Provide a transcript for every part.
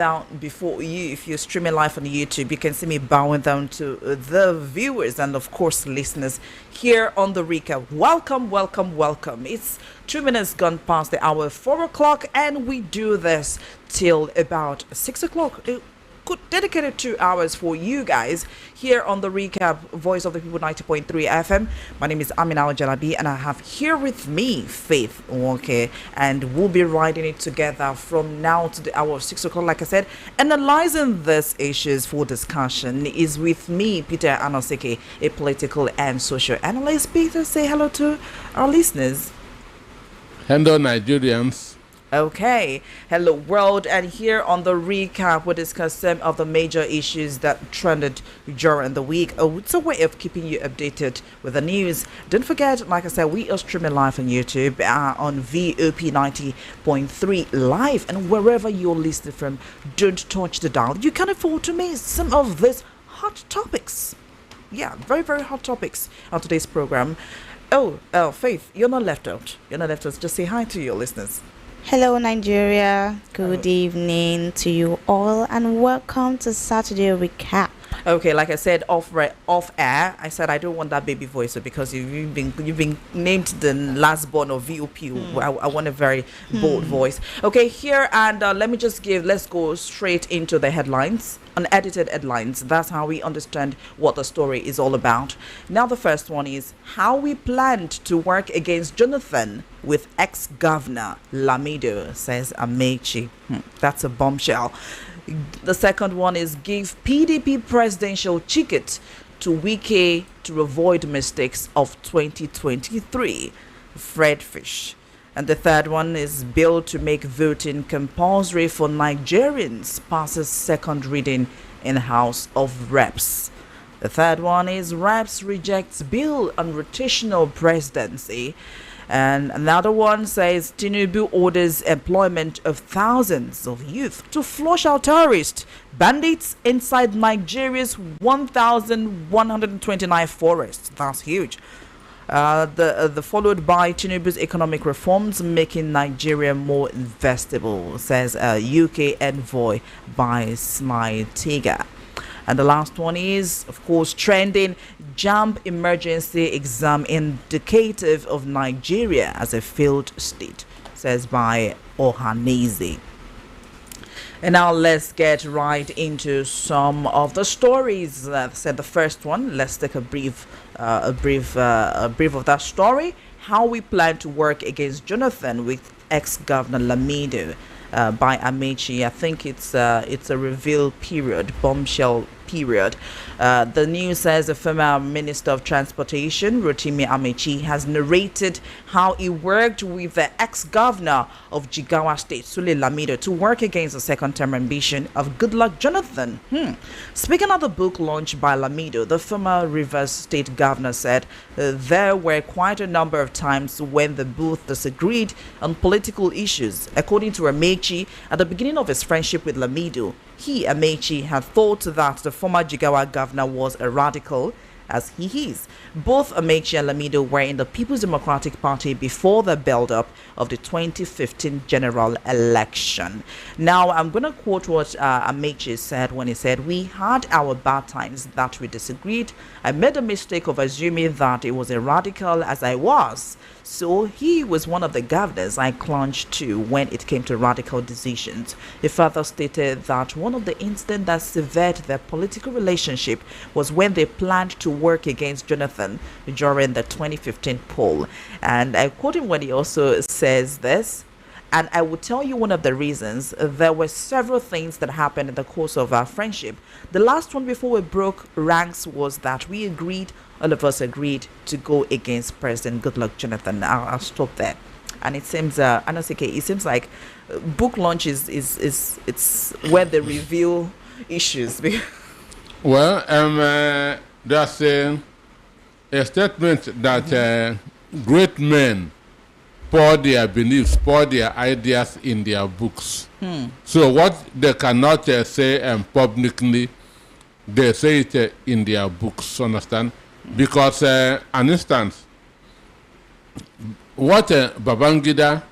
down before you. If you're streaming live on YouTube, you can see me bowing down to the viewers and of course listeners here on the recap. Welcome, welcome, welcome. It's 2 minutes gone past the hour 4 o'clock, and we do this till about 6 o'clock. Good dedicated 2 hours for you guys here on the recap, Voice of the People 90.3 FM. My name is Amina Jalabi, and I have here with me Faith. Okay, and we'll be riding it together from now to the hour of 6 o'clock. Like I said, analyzing these issues for discussion is with me, Peter Anosike, a political and social analyst. Peter, say hello to our listeners. Hello, Nigerians. Okay, hello world, and here on the recap we discuss some of the major issues that trended during the week. It's a way of keeping you updated with the news. Don't forget, like I said, we are streaming live on YouTube on VOP 90.3 live, and wherever you're listening from, don't touch the dial. You can afford to miss some of these hot topics. Yeah, very, very hot topics on today's program. Oh, Faith, you're not left out. You're not left out. Just say hi to your listeners. Hello, Nigeria. Good evening to you all, and welcome to Saturday Recap. Okay, like I said off air, I said I don't want that baby voice because you've been named the last born of VOP. I want a very bold voice. Okay, here and let's go straight into the headlines. Unedited headlines. That's how we understand what the story is all about. Now the first one is how we planned to work against Jonathan with ex-governor Lamido, says Amechi. That's a bombshell. The second one is give PDP presidential ticket to Wike to avoid mistakes of 2023. Fred Fish. And the third one is bill to make voting compulsory for Nigerians passes second reading in House of Reps. The third one is Reps rejects bill on rotational presidency. And another one says Tinubu orders employment of thousands of youth to flush out terrorists, bandits inside Nigeria's 1,129 forests. That's huge. The followed by Tinubu's economic reforms making Nigeria more investable, says UK envoy by Smile Tiga. And the last one is, of course, trending Jamb emergency exam indicative of Nigeria as a failed state, says by Ohaneze. And now let's get right into some of the stories. Said the first one. Let's take a brief of that story. How we plan to work against Jonathan with ex-governor Lamido, by Amechi. I think it's a reveal period, bombshell period. The news says the former Minister of Transportation, Rotimi Amechi, has narrated how he worked with the ex-governor of Jigawa State, Sule Lamido, to work against the second-term ambition of Goodluck Jonathan. Speaking of the book launched by Lamido, the former Rivers State governor said there were quite a number of times when the both disagreed on political issues. According to Amechi, at the beginning of his friendship with Lamido, he, Amechi, had thought that the former Jigawa governor was a radical, as he is. Both Amechi and Lamido were in the People's Democratic Party before the build-up of the 2015 general election. Now, I'm going to quote what Amechi said when he said, "We had our bad times that we disagreed. I made a mistake of assuming that it was a radical as I was. So he was one of the governors I clung to when it came to radical decisions." He further stated that one of the incidents that severed their political relationship was when they planned to work against Jonathan during the 2015 poll. And I quote him when he also says this, and I will tell you one of the reasons. There were several things that happened in the course of our friendship. The last one before we broke ranks was that all of us agreed to go against President Goodluck Jonathan. I'll stop there. And it seems, it seems like book launch is it's where they reveal issues. Well, there's a statement that great men pour their beliefs, pour their ideas in their books. So what they cannot say publicly, they say it in their books, understand? Because, an instance, what Babangida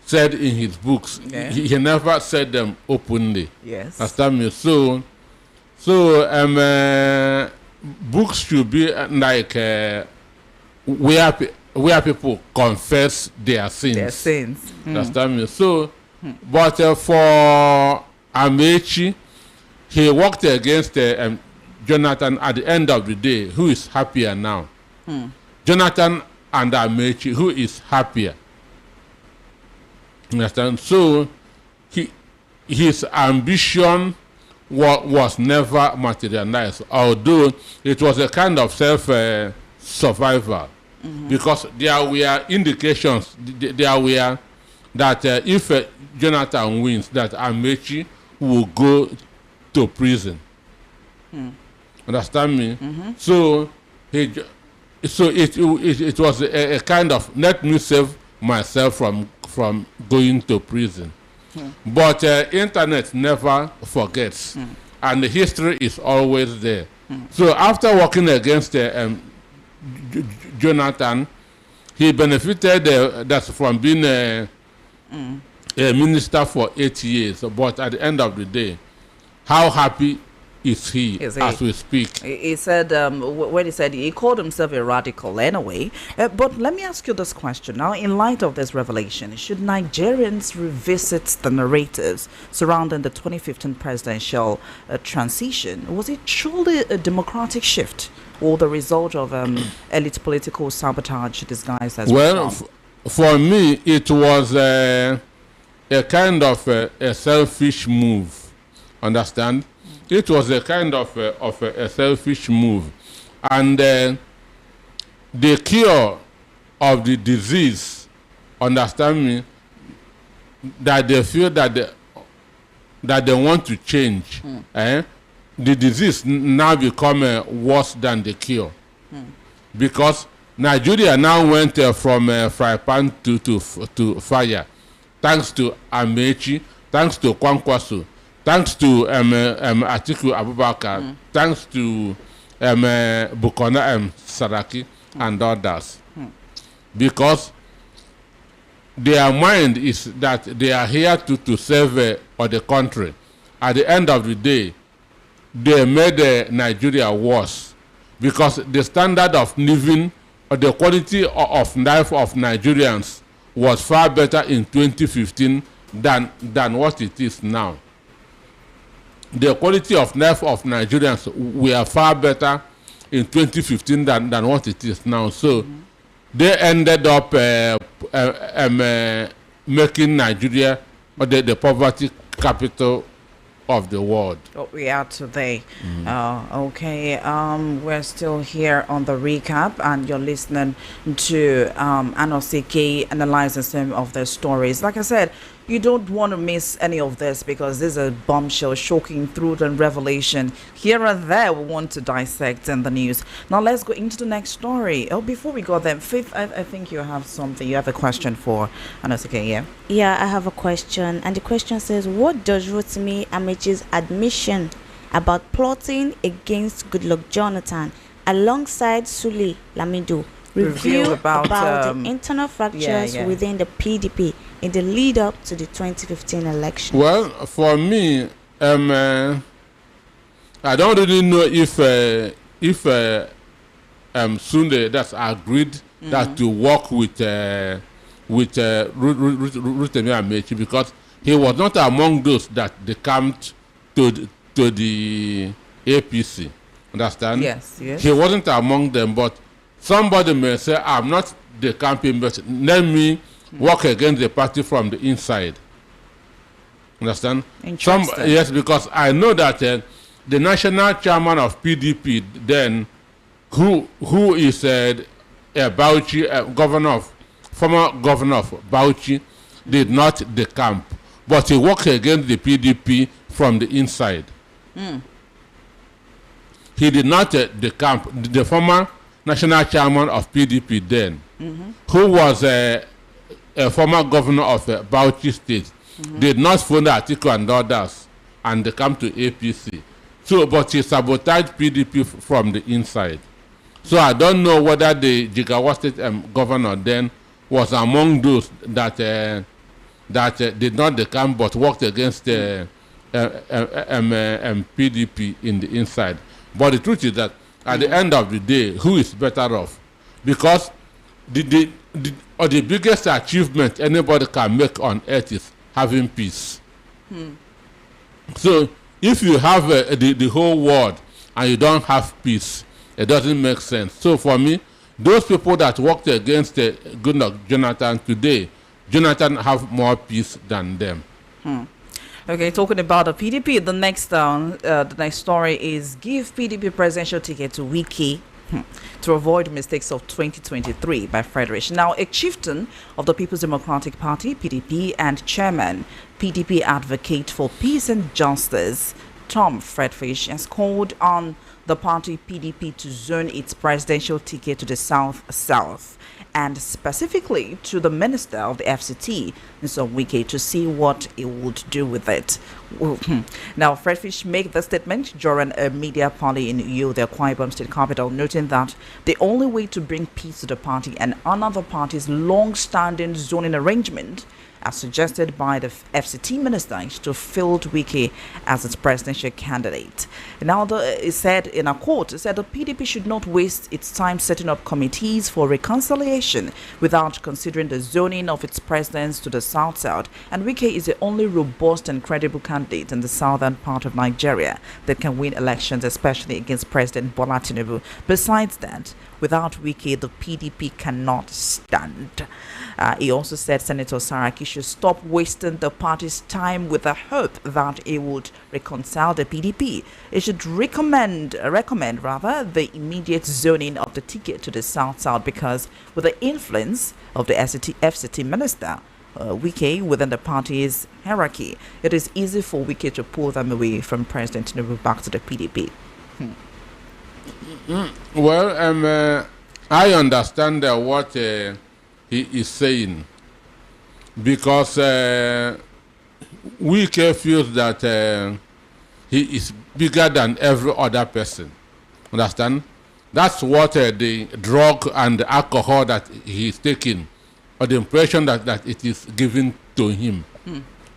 said in his books. Yeah. He never said them openly. Yes. Understand me? Books should be like where people confess their sins. Their sins. Understand me? But for Amechi, he worked against Jonathan at the end of the day. Who is happier now? Jonathan and Amechi, who is happier? Understand? So his ambition was never materialized, although it was a kind of self-survival. Because there were indications, there were that if Jonathan wins, that Amechi will go to prison. Understand me? So it was a kind of, let me save myself from going to prison. But internet never forgets, and the history is always there. So after working against Jonathan, he benefited that's from being a minister for 8 years. But at the end of the day, how happy is he as we speak? He said, when he said he called himself a radical anyway. But let me ask you this question now. In light of this revelation, should Nigerians revisit the narratives surrounding the 2015 presidential transition? Was it truly a democratic shift, or the result of elite political sabotage disguised as for me, it was a kind of a selfish move. Understand? It was a kind of a selfish move. And the cure of the disease, understand me, that they feel that they want to change. The disease now become worse than the cure. Because Nigeria now went from fry pan to fire, thanks to Amechi, thanks to Kwankwaso, thanks to Atiku Abubakar, thanks to Bukola Saraki and others. Because their mind is that they are here to serve the country. At the end of the day, they made Nigeria worse, because the standard of living or the quality of life of Nigerians was far better in 2015 than what it is now. The quality of life of Nigerians were far better in 2015 than what it is now. So they ended up making Nigeria the poverty capital of the world. What we are today. Okay, we're still here on the recap, and you're listening to Anosike analyzing some of the stories. Like I said, you don't want to miss any of this, because this is a bombshell, shocking truth and revelation here and there we want to dissect in the news. Now let's go into the next story. Oh, before we go there, Faith, I think you have something, you have a question for Anosike, yeah? Yeah, I have a question, and the question says, what does Rotimi Amechi's admission about plotting against Goodluck Jonathan alongside Sule Lamido reveal about the internal fractures within the PDP in the lead up to the 2015 election? Well, for me, I don't really know if Sunday that's agreed that to work with Rotimi Amechi, because he was not among those that decamped to the APC. Understand? Yes. He wasn't among them, but somebody may say, I'm not decamping, but let me work against the party from the inside. Understand? Interesting. Yes, because I know that the national chairman of PDP then, who is Bauchi, former governor of Bauchi, did not decamp, but he worked against the PDP from the inside. He did not decamp. The former national chairman of PDP then, who was a former governor of Bauchi State, did not follow Atiku and others and they come to APC. So, but he sabotaged PDP from the inside. So I don't know whether the Jigawa State governor then was among those that did not decamp but worked against PDP in the inside. But the truth is that at the end of the day, who is better off? Because the biggest achievement anybody can make on earth is having peace. So if you have the whole world and you don't have peace, it doesn't make sense. So for me, those people that worked against Goodluck Jonathan today, Jonathan have more peace than them. Okay, talking about the PDP, the next story is give PDP presidential ticket to Wiki to avoid mistakes of 2023 by Frederick. Now, a chieftain of the People's Democratic Party, PDP, and chairman, PDP advocate for peace and justice, Tom Fredfish, has called on the party PDP to zone its presidential ticket to the South, and specifically to the minister of the FCT, Mr. Wike, to see what he would do with it. Now, Fredfish made the statement during a media party in Uyo, the Akwa Ibom state capital, noting that the only way to bring peace to the party and honor the party's long-standing zoning arrangement, as suggested by the FCT minister, is to field Wike as its presidential candidate. Now, it said in a quote, it said the PDP should not waste its time setting up committees for reconciliation without considering the zoning of its presidents to the South, and Wike is the only robust and credible candidate in the southern part of Nigeria that can win elections, especially against President Bola Tinubu. Besides that, without Wike, the PDP cannot stand. He also said Senator Saraki should stop wasting the party's time with the hope that it would reconcile the PDP. It should recommend the immediate zoning of the ticket to the South because with the influence of the FCT minister, Wike within the party's hierarchy, it is easy for Wike to pull them away from President Tinubu back to the PDP. Well, I understand what he is saying, because Wike feels that he is bigger than every other person. Understand? That's what the drug and the alcohol that he is taking, or the impression that it is given to him.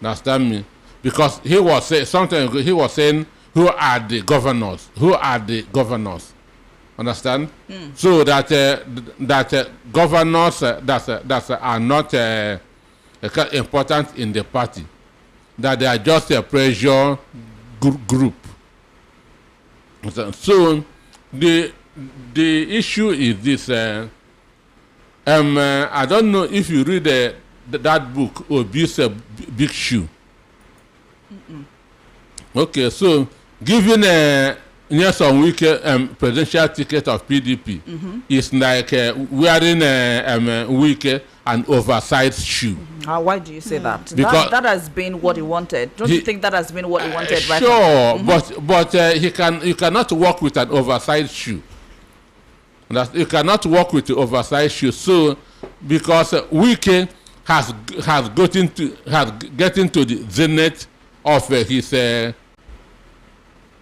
Understand me? Because he was something he was saying, who are the governors? Who are the governors? Understand? So that governors that are not important in the party, that they are just a pressure group. So the issue is this. I don't know if you read that book, Obi's Big Shoe. Okay, so given Nyesom Wike presidential ticket of PDP is like wearing Wike an oversized shoe. Why do you say that? Because that has been what he wanted. Don't you think that has been what he wanted? Right sure, but you cannot work with an oversized shoe. You cannot work with the oversized shoe. So because Wike has gotten to the zenith of his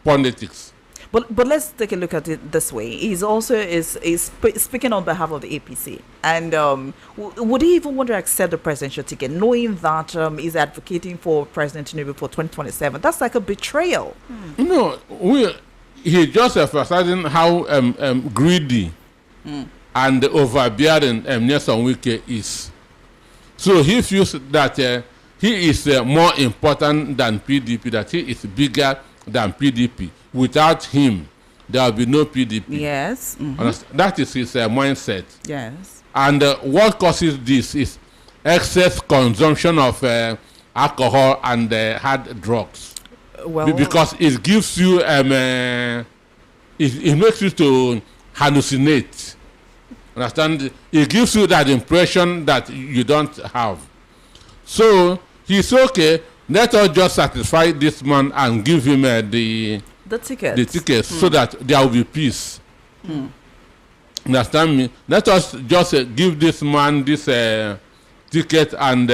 politics. But let's take a look at it this way. He's also is speaking on behalf of the APC, and would he even want to accept the presidential ticket, knowing that he's advocating for President Tinubu for 2027? That's like a betrayal. No, he's just emphasizing how greedy and overbearing Nyesom Wike is. So he feels that he is more important than PDP, that he is bigger than PDP. Without him, there will be no PDP. Yes. That is his mindset. Yes. And what causes this is excess consumption of alcohol and hard drugs. Well, because it gives you, it makes you to hallucinate. Understand? It gives you that impression that you don't have. So he's okay. Let us just satisfy this man and give him the tickets so that there will be peace. Understand me? Let us just give this man this ticket and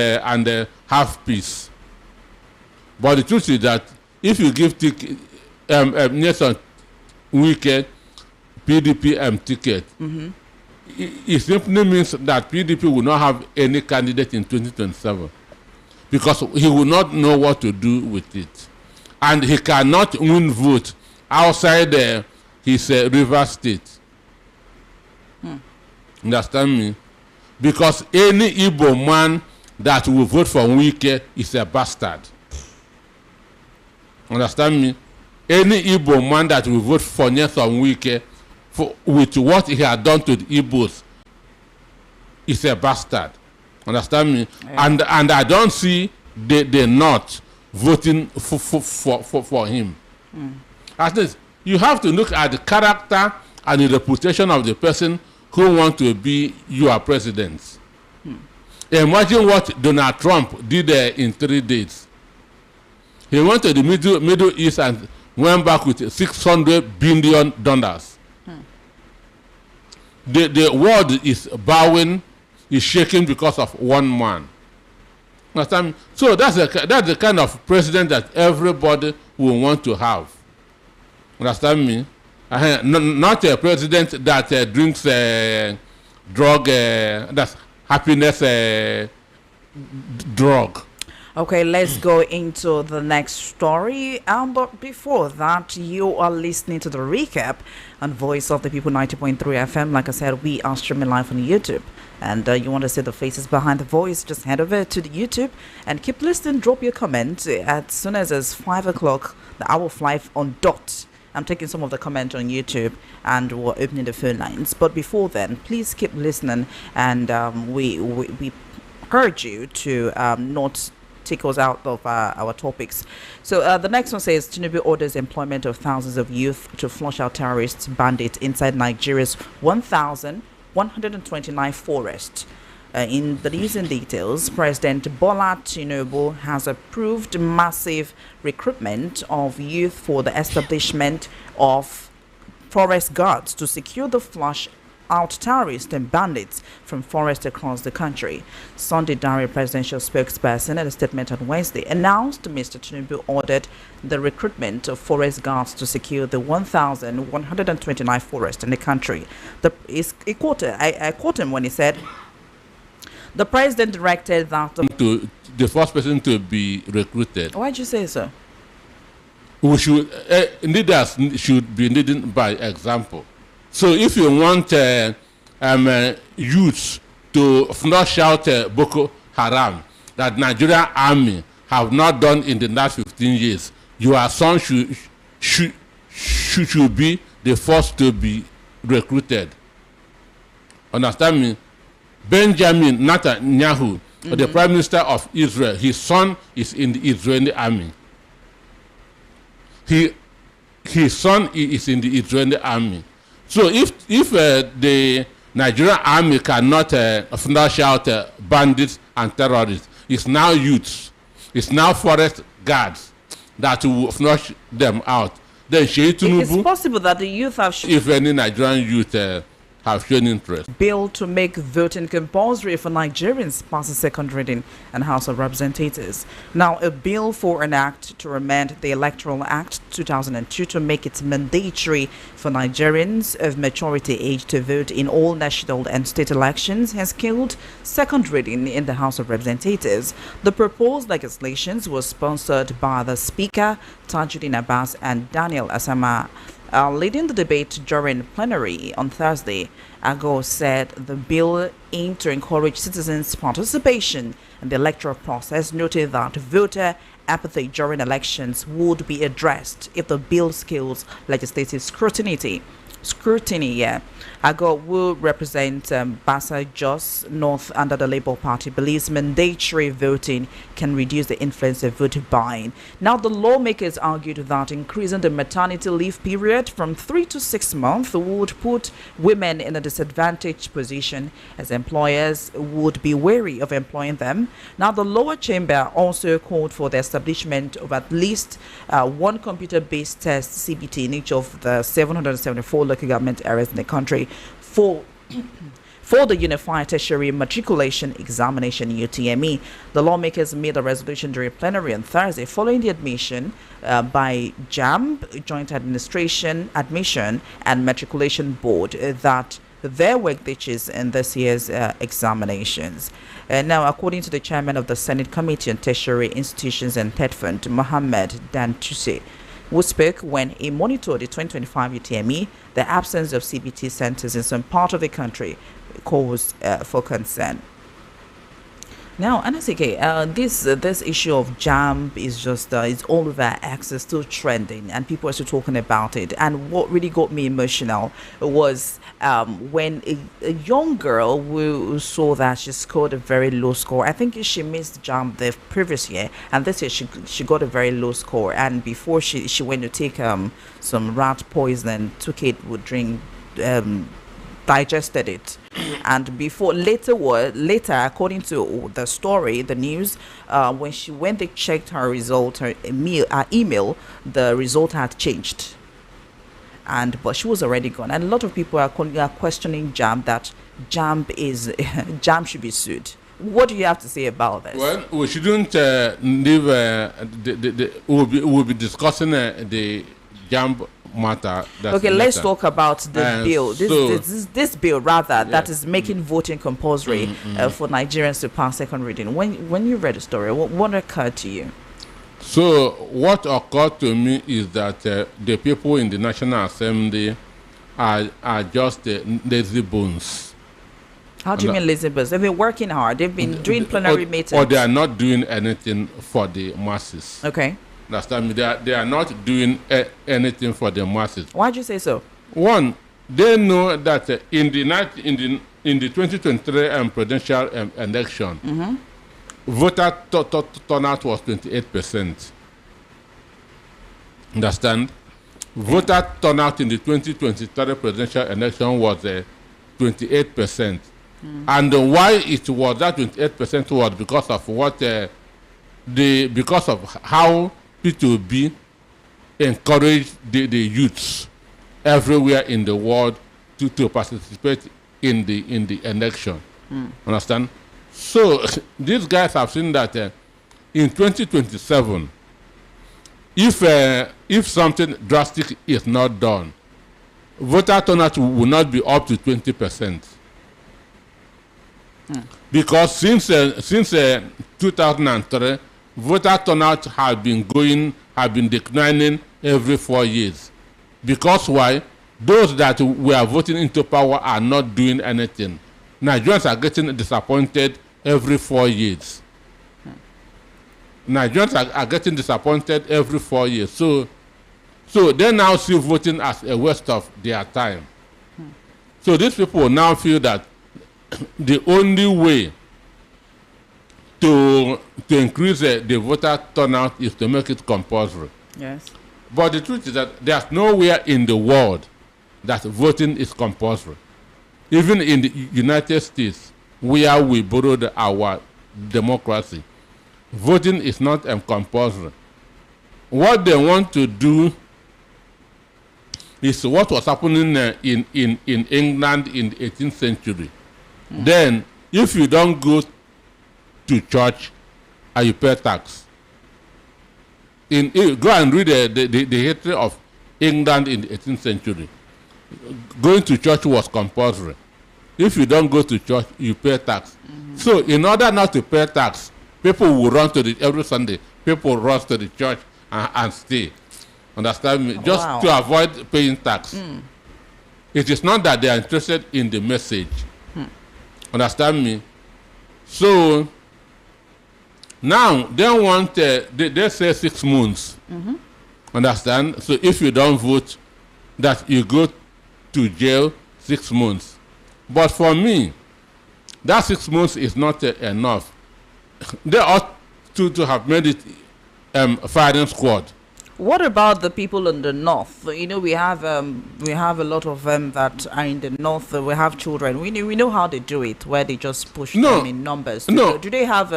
have peace. But the truth is that if you give Nyesom Wike PDP ticket, it simply means that PDP will not have any candidate in 2027 because he will not know what to do with it. And he cannot win vote outside his River State. Understand me? Because any Igbo man that will vote for Wike is a bastard. Understand me? Any Igbo man that will vote for Nyesom Wike with what he had done to the Igbos is a bastard. Understand me? Yeah. And I don't see the North voting for him. At least you have to look at the character and the reputation of the person who wants to be your president. Imagine what Donald Trump did in 3 days. He went to the Middle East and went back with $600 billion. The world is bowing, is shaking because of one man. Understand? So that's the kind of president that everybody will want to have. Understand me? Not a president that drinks drug, that's happiness drug. Okay, let's go into the next story. But before that, you are listening to the recap on Voice of the People 90.3 FM. Like I said, we are streaming live on YouTube. And you want to see the faces behind the voice, just head over to the YouTube and keep listening. Drop your comment as soon as it's 5 o'clock, the hour 5 on dot. I'm taking some of the comments on YouTube and we're opening the phone lines. But before then, please keep listening. And we urge you to not take us out of our topics. So the next one says Tinubu orders employment of thousands of youth to flush out terrorists, bandits inside Nigeria's 1,129 forests. In the recent details, President Bola Tinubu has approved massive recruitment of youth for the establishment of forest guards to secure the flush out terrorists and bandits from forests across the country. Sunday Dare, presidential spokesperson, in a statement on Wednesday, announced Mr. Tinubu ordered the recruitment of forest guards to secure the 1,129 forests in the country. I quote him when he said, the president directed that the first person to be recruited. Why'd you say so? We should leaders should be leading by example. So if you want youths to flush out Boko Haram that Nigerian army have not done in the last 15 years, your son should be the first to be recruited. Understand me? Benjamin Netanyahu, the Prime Minister of Israel, his son is in the Israeli army. His son is in the Israeli army. So if the Nigerian army cannot flush out bandits and terrorists, it's now youths, it's now forest guards that will flush them out. Then it's possible that the youth have if any Nigerian youth have shown interest. Bill to make voting compulsory for Nigerians passes second reading and House of Representatives. Now, a bill for an act to amend the Electoral Act 2002 to make it mandatory for Nigerians of maturity age to vote in all national and state elections has killed second reading in the House of Representatives. The proposed legislation was sponsored by the Speaker, Tajuddin Abbas, and Daniel Asama. Leading the debate during plenary on Thursday, Ago said the bill aimed to encourage citizens' participation in the electoral process, noting that voter apathy during elections would be addressed if the bill scales legislative scrutiny. Ago, who represents Basa Jos North under the Labour Party, believes mandatory voting can reduce the influence of vote buying. Now, the lawmakers argued that increasing the maternity leave period from 3 to 6 months would put women in a disadvantaged position, as employers would be wary of employing them. Now, the lower chamber also called for the establishment of at least one computer-based test CBT in each of the 774 local government areas in the country for the Unified Tertiary Matriculation Examination UTME. The lawmakers made a resolution during plenary on Thursday following the admission by Jamb, Joint Administration, Admission and Matriculation Board, that their work ditches in this year's examinations. And now, according to the chairman of the Senate Committee on Tertiary Institutions and TED Fund, Mohammed Dantuse, who spoke when he monitored the 2025 UTME, the absence of CBT centers in some part of the country caused for concern. Now, Anasike, this issue of Jamb is just it's all over X, is still trending, and people are still talking about it. And what really got me emotional was when a young girl who saw that she scored a very low score. I think she missed Jamb the previous year, and this year she got a very low score. And before she went to take some rat poison, took it, would drink. Digested it, and before later according to the story, the news, when they checked her result, her email, the result had changed, but she was already gone. And a lot of people are questioning Jamb, that Jamb should be sued. What do you have to say about this? Well, we shouldn't leave. We'll be discussing the Jamb matter. Okay, let's talk about the bill. This bill, rather, that is making voting compulsory for Nigerians to pass second reading. When you read the story, what occurred to you? So what occurred to me is that the people in the National Assembly are just lazy bones. How do you mean lazy bones? They've been working hard. They've been doing plenary meetings. Or they are not doing anything for the masses. Okay. Understand me? They are not doing anything for the masses. Why'd you say so? One, they know that in the 2023 presidential election, voter turnout was 28%. Understand? Voter turnout in the 2023 presidential election was 28%. And why it was that 28% was because of what because of how P2B encourage the youths everywhere in the world to participate in the election. Understand? So these guys have seen that in 2027, if something drastic is not done, voter turnout will not be up to 20%. Because since 2003, voter turnout have been declining every 4 years. Because why? Those that were voting into power are not doing anything. Nigerians are getting disappointed every 4 years. Nigerians are getting disappointed every 4 years. So they now see voting as a waste of their time. So these people now feel that the only way to increase the voter turnout is to make it compulsory. Yes. But the truth is that there's nowhere in the world that voting is compulsory. Even in the United States, where we borrowed our democracy, voting is not compulsory. What they want to do is what was happening in England in the 18th century. Then, if you don't go to church, you pay tax. Go and read the history of England in the 18th century. Going to church was compulsory. If you don't go to church, you pay tax. So, in order not to pay tax, people will run to every Sunday. People run to the church and stay. Understand me? Just to avoid paying tax. It is not that they are interested in the message. Understand me? So now they want they say 6 months. Understand? So if you don't vote, that you go to jail 6 months. But for me, that 6 months is not enough. They ought to have made it firing squad. What about the people in the north? You know, we have a lot of them that are in the north. We have children. We know how they do it, where they just push them in numbers. Do they have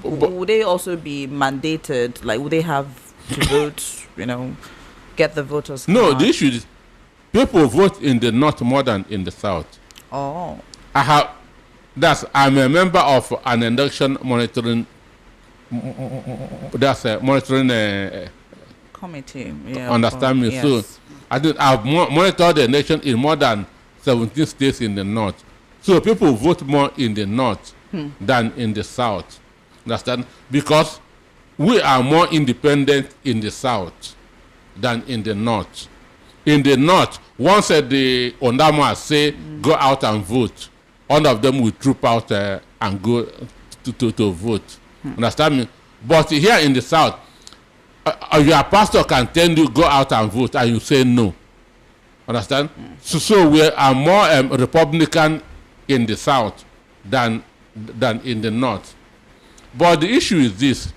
would they also be mandated? Like, would they have to vote? You know, get the voters? No, the issue is people vote in the north more than in the south. Oh, I'm a member of an election monitoring. That's a monitoring. Committee. Yeah, understand me? Yes. So I've monitored the nation in more than 17 states in the north. So people vote more in the north than in the south. Understand? Because we are more independent in the south than in the north. In the north, once the Ondama say go out and vote, all of them will troop out and go to vote. Understand me? But here in the south, your pastor can tell you go out and vote and you say no. Understand? So we are more Republican in the south than in the north. But the issue is this: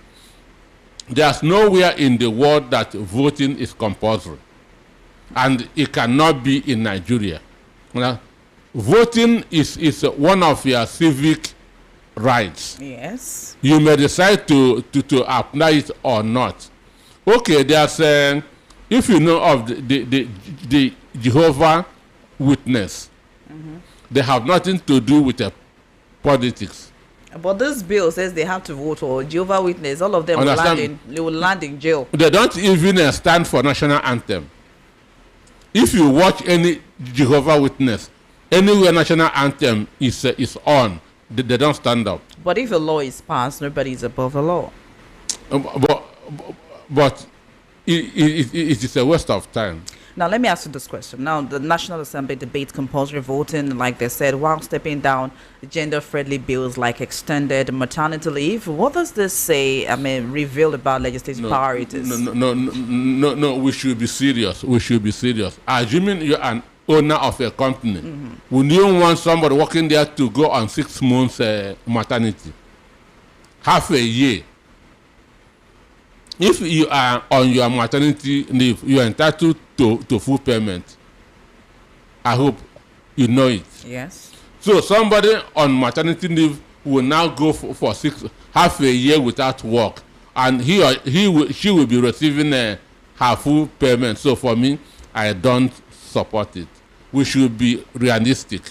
there's nowhere in the world that voting is compulsory, and it cannot be in Nigeria. Voting is one of your civic rights. Yes. You may decide to apply it or not. Okay, there's if you know of the Jehovah Witness, they have nothing to do with politics. But this bill says they have to vote for Jehovah Witness. All of them will land in jail. They don't even stand for national anthem. If you watch any Jehovah Witness, anywhere national anthem is on, they don't stand up. But if a law is passed, nobody is above the law. But it is a waste of time. Now, let me ask you this question. Now, the National Assembly debates compulsory voting, like they said, while stepping down gender-friendly bills like extended maternity leave. What does this say, reveal about legislative priorities? No, we should be serious. We should be serious. Assuming you're an owner of a company, would you want somebody working there to go on 6 months maternity? Half a year. If you are on your maternity leave, you are entitled to full payment. I hope you know it. Yes. So somebody on maternity leave will now go for half a year without work, and she will be receiving her full payment. So for me, I don't support it. We should be realistic.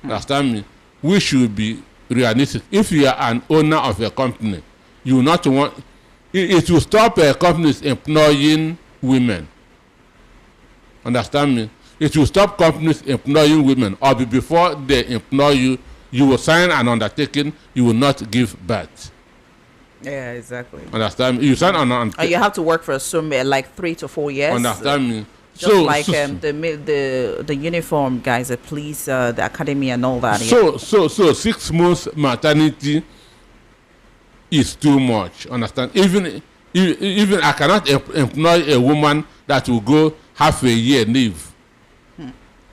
Understand me? We should be realistic. If you are an owner of a company, you will not want. It will stop companies employing women. Understand me? It will stop companies employing women, or before they employ you, you will sign an undertaking you will not give birth. Yeah, exactly. Understand me? You sign an undertaking. You have to work for like 3 to 4 years. Understand me? Just like the uniform guys, the police, the academy, and all that. So 6 months maternity is too much. Understand? Even I cannot employ a woman that will go half a year leave.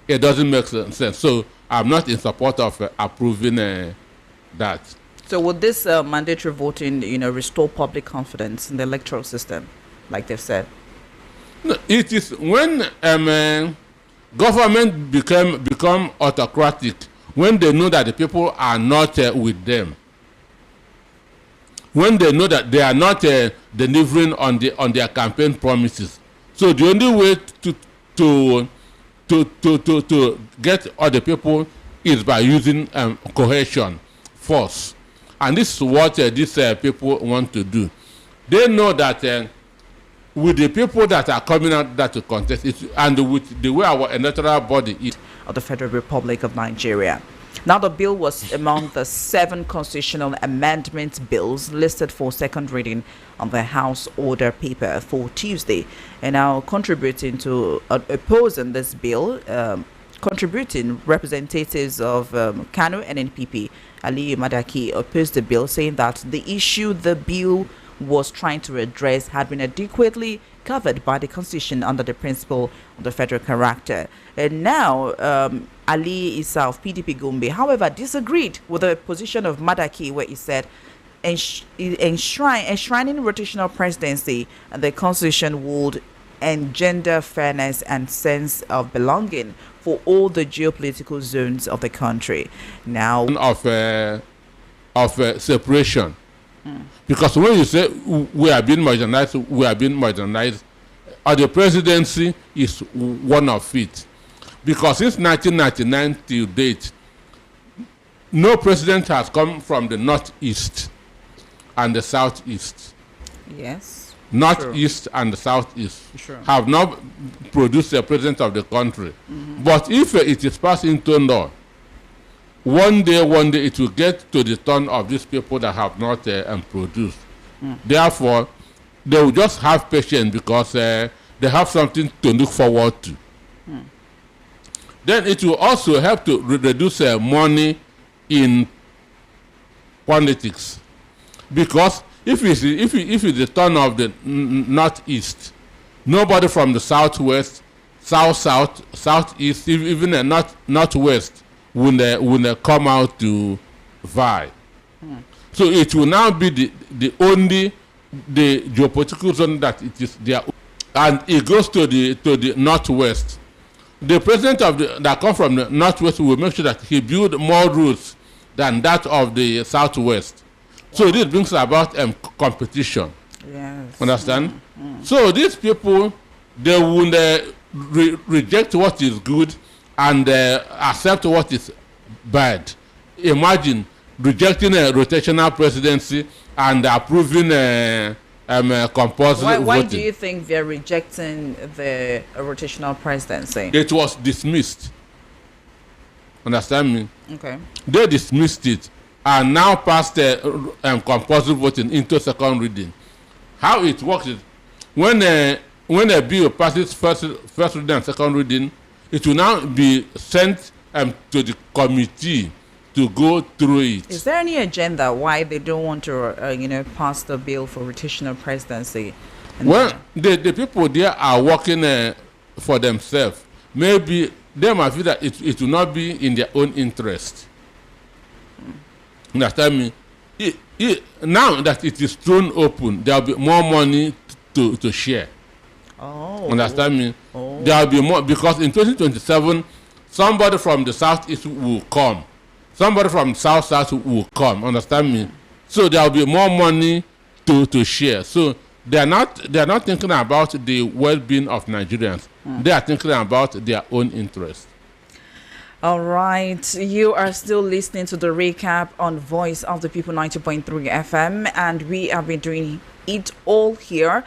It doesn't make sense. So I'm not in support of approving that. So would this mandatory voting, restore public confidence in the electoral system, like they've said? No, it is when government become autocratic, when they know that the people are not with them, when they know that they are not delivering on their campaign promises. So the only way to get other people is by using coercion, force, and this is what these people want to do. They know that with the people that are coming out that to contest it, and with the way our electoral body is of the Federal Republic of Nigeria. Now, the bill was among the 7 constitutional amendment bills listed for second reading on the House order paper for Tuesday. And now contributing to opposing this bill, contributing representatives of Kano and NPP, Ali Madaki, opposed the bill, saying that the issue the bill was trying to address had been adequately covered by the Constitution under the principle of the federal character. And now, Ali Issa of PDP Gombe, however, disagreed with the position of Madaki, where he said, enshrining rotational presidency and the Constitution would engender fairness and sense of belonging for all the geopolitical zones of the country. Now, of separation. Because when you say we are being marginalized, the presidency is one of it. Because since 1999 till date, no president has come from the northeast and the southeast. yes. northeast and the southeast, Sure. have not produced the president of the country. But if it is passed into law, one day it will get to the turn of these people that have not produced. Therefore, they will just have patience because they have something to look forward to. Then it will also help to reduce money in politics, because if it's the turn of the northeast, nobody from the southwest, southeast, even the northwest will come out to vie. So it will now be the only the geopolitical zone that it is there, and it goes to the northwest. The president that comes from the northwest will make sure that he build more roads than that of the southwest. So this brings about competition. Yes. Understand? So these people, they will reject what is good and accept what is bad. Imagine rejecting a rotational presidency and approving compulsory Why voting. do you think they're rejecting the rotational presidency? It was dismissed. Understand me? Okay. They dismissed it and now passed compulsory voting into second reading. How it works is when a bill passes first reading and second reading, it will now be sent to the committee to go through it. Is there any agenda why they don't want to, pass the bill for rotational presidency? Well, the people there are working for themselves. Maybe they might feel that it will not be in their own interest. Understand me? Now that it is thrown open, there will be more money to share. Oh. Understand me? Oh. There will be more, because in 2027, somebody from the southeast will come. Somebody from south will come. Understand me? So there will be more money to share. So they are not thinking about the well-being of Nigerians. They are thinking about their own interest. All right, you are still listening to the recap on Voice of the People 90.3 FM, and we have been doing it all here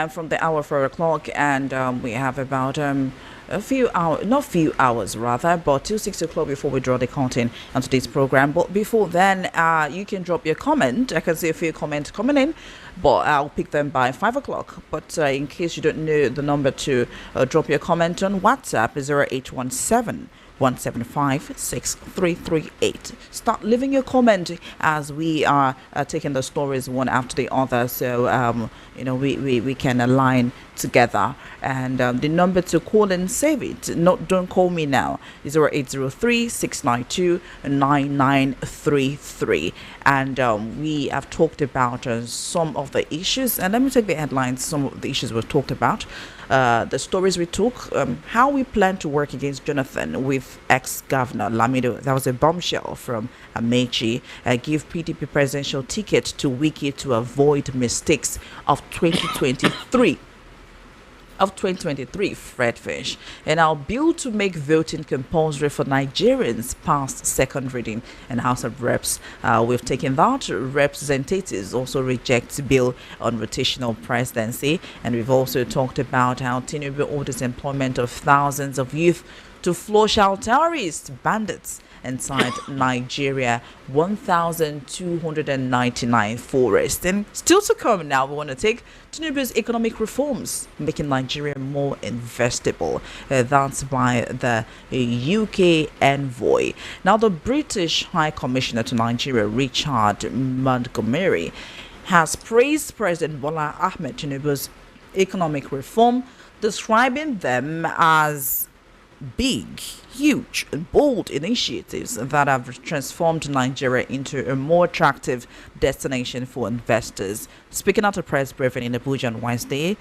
from the hour 4 o'clock, and we have about a few hours, not few hours rather, but till 6 o'clock before we draw the curtain on today's program. But before then, you can drop your comment. I can see a few comments coming in, but I'll pick them by 5 o'clock. But in case you don't know the number to drop your comment on WhatsApp is 0817 175 6338. Start leaving your comment as we are taking the stories one after the other, so we can align together. And the number to call and save it, don't call me now, is 0803 692 9933. And we have talked about some of the issues, and let me take the headlines. Some of the issues we've talked about, the stories we took, how we plan to work against Jonathan with ex-governor Lamido. That was a bombshell from Amechi. Give PDP presidential ticket to Wiki to avoid mistakes of 2023. Fred Fish. And our bill to make voting compulsory for Nigerians passed second reading in House of Reps. We've taken that. Representatives also reject bill on rotational presidency. And we've also talked about how Tinubu orders employment of thousands of youth to flush out terrorist bandits inside Nigeria, 1,299 forests. And still to come now, we want to take Tinubu's economic reforms, making Nigeria more investable. That's by the UK envoy. Now, the British High Commissioner to Nigeria, Richard Montgomery, has praised President Bola Ahmed Tinubu's economic reform, describing them as big, huge, and bold initiatives that have transformed Nigeria into a more attractive destination for investors. Speaking at a press briefing in Abuja on Wednesday,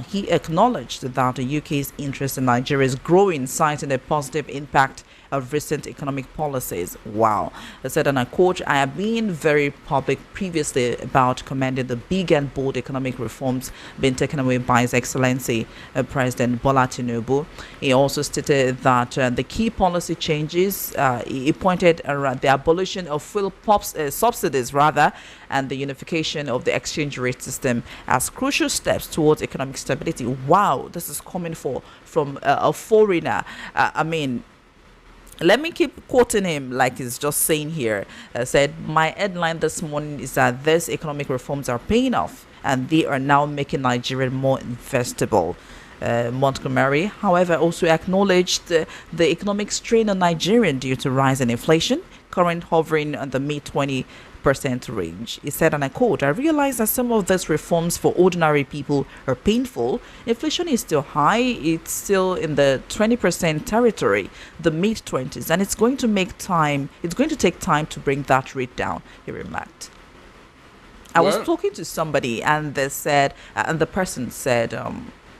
he acknowledged that the UK's interest in Nigeria is growing, citing a positive impact of recent economic policies. Wow. He said, and I quote, I have been very public previously about commending the big and bold economic reforms being taken away by His Excellency President Bola Tinubu. He also stated that the key policy changes, he pointed around the abolition of fuel subsidies rather, and the unification of the exchange rate system as crucial steps towards economic stability. Wow, this is coming from a foreigner. I mean, let me keep quoting him like he's just saying here. Said, my headline this morning is that these economic reforms are paying off and they are now making Nigeria more investable. Montgomery, however, also acknowledged the economic strain on Nigeria due to rise in inflation, current hovering on the mid-20% range. He said, and I quote, I realize that some of these reforms for ordinary people are painful. Inflation is still high. It's still in the 20% territory, the mid-20s, and it's going to take time to bring that rate down, he remarked. I was talking to somebody and they said, and the person said,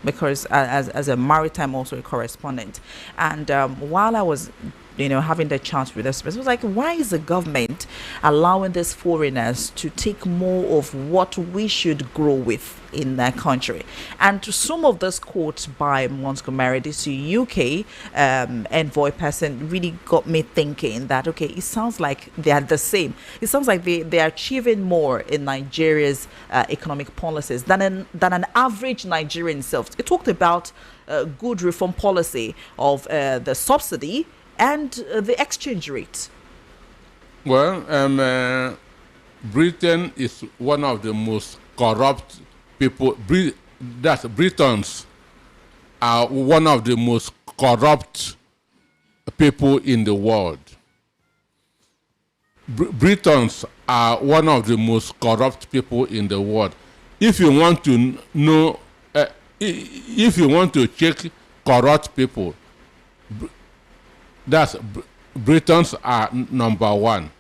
because as a maritime also correspondent, and while I was having the chance with this person, I was like, why is the government allowing these foreigners to take more of what we should grow with in their country? And to some of this quotes by Montgomery, this UK envoy person, really got me thinking that, okay, it sounds like they are the same. It sounds like they are achieving more in Nigeria's economic policies than an average Nigerian self. It talked about good reform policy of the subsidy and the exchange rate. Well, Britain is one of the most corrupt people. Britons are one of the most corrupt people in the world. Britons are one of the most corrupt people in the world. If you want to know, if you want to check corrupt people, Britons are number one.